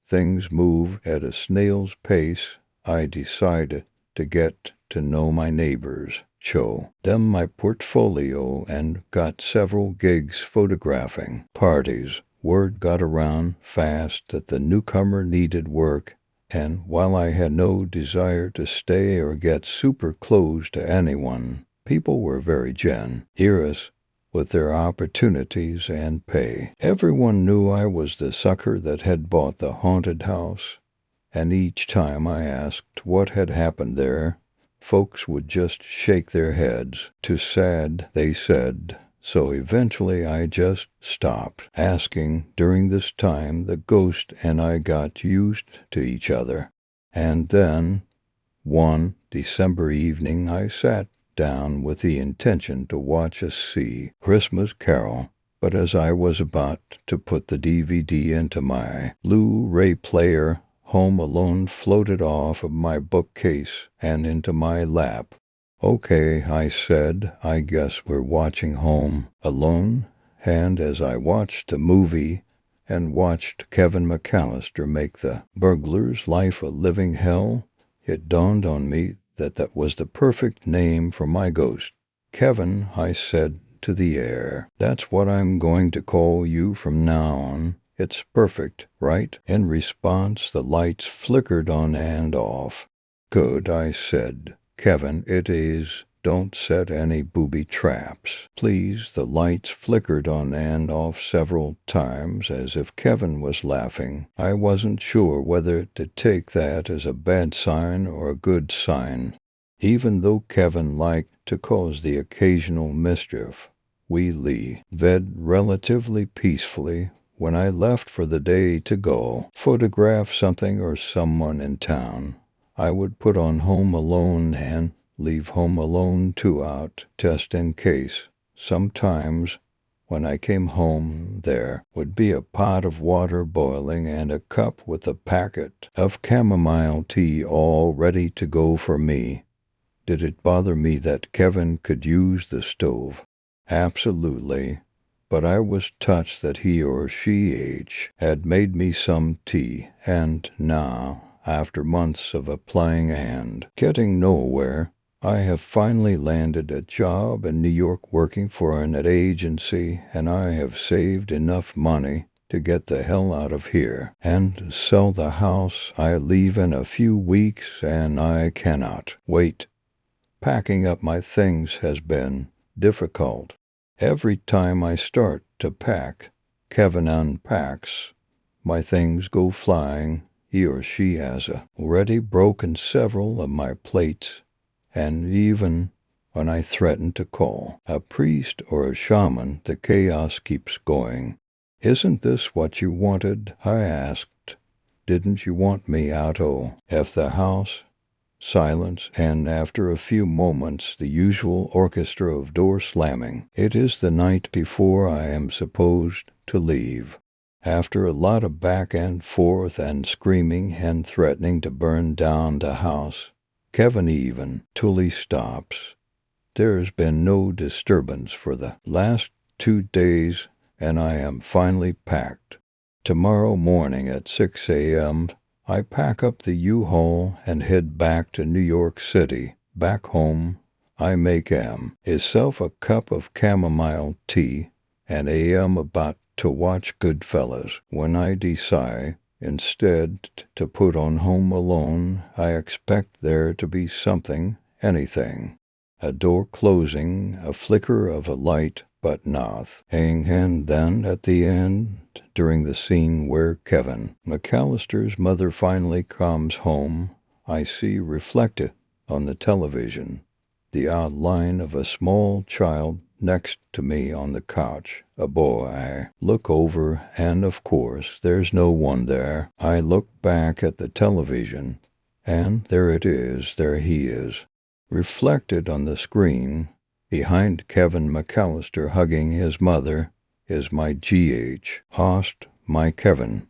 things move at a snail's pace. I decided to get to know my neighbors, show them my portfolio, and got several gigs photographing parties. Word got around fast that the newcomer needed work, and while I had no desire to stay or get super close to anyone, people were very generous with their opportunities and pay. Everyone knew I was the sucker that had bought the haunted house, and each time I asked what had happened there, folks would just shake their heads. Too sad, they said. So eventually I just stopped asking. During this time, the ghost and I got used to each other. And then, one December evening, I sat down with the intention to watch a Christmas Carol. But as I was about to put the DVD into my Blu-ray player, Home Alone floated off of my bookcase and into my lap. Okay, I said, I guess we're watching Home Alone. And as I watched the movie and watched Kevin McAllister make the burglar's life a living hell, it dawned on me that that was the perfect name for my ghost. Kevin, I said to the air, that's what I'm going to call you from now on. It's perfect, right? In response, the lights flickered on and off. Good, I said. Kevin, it is. Don't set any booby traps, please. The lights flickered on and off several times as if Kevin was laughing. I wasn't sure whether to take that as a bad sign or a good sign. Even though Kevin liked to cause the occasional mischief, we lived relatively peacefully. When I left for the day to go photograph something or someone in town, I would put on Home Alone and leave Home Alone 2 out, just in case. Sometimes, when I came home, there would be a pot of water boiling and a cup with a packet of chamomile tea all ready to go for me. Did it bother me that Kevin could use the stove? Absolutely. But I was touched that he or she each had made me some tea, and now, after months of applying and getting nowhere, I have finally landed a job in New York working for an ad agency, and I have saved enough money to get the hell out of here and sell the house I leave in a few weeks, and I cannot wait. Packing up my things has been difficult. Every time I start to pack, Kevin unpacks. My things go flying. He or she has already broken several of my plates, and even when I threaten to call a priest or a shaman, the chaos keeps going. Isn't this what you wanted? I asked. Didn't you want me out of the house? Silence, and after a few moments the usual orchestra of door slamming. It is the night before I am supposed to leave. After a lot of back and forth and screaming and threatening to burn down the house, Kevin eventually stops. There's been no disturbance for the last 2 days, and I am finally packed. Tomorrow morning at 6 a.m., I pack up the U-Haul and head back to New York City. Back home, I make myself a cup of chamomile tea, and am about to watch Goodfellas when I decide, instead, to put on Home Alone. I expect there to be something, anything. A door closing, a flicker of a light, but nothing. And then at the end, during the scene where Kevin McAllister's mother finally comes home, I see reflected on the television the outline of a small child next to me on the couch, a boy. I look over, and of course there's no one there. I look back at the television, and there it is, there he is, reflected on the screen. Behind Kevin McAllister hugging his mother is my GH host, my Kevin.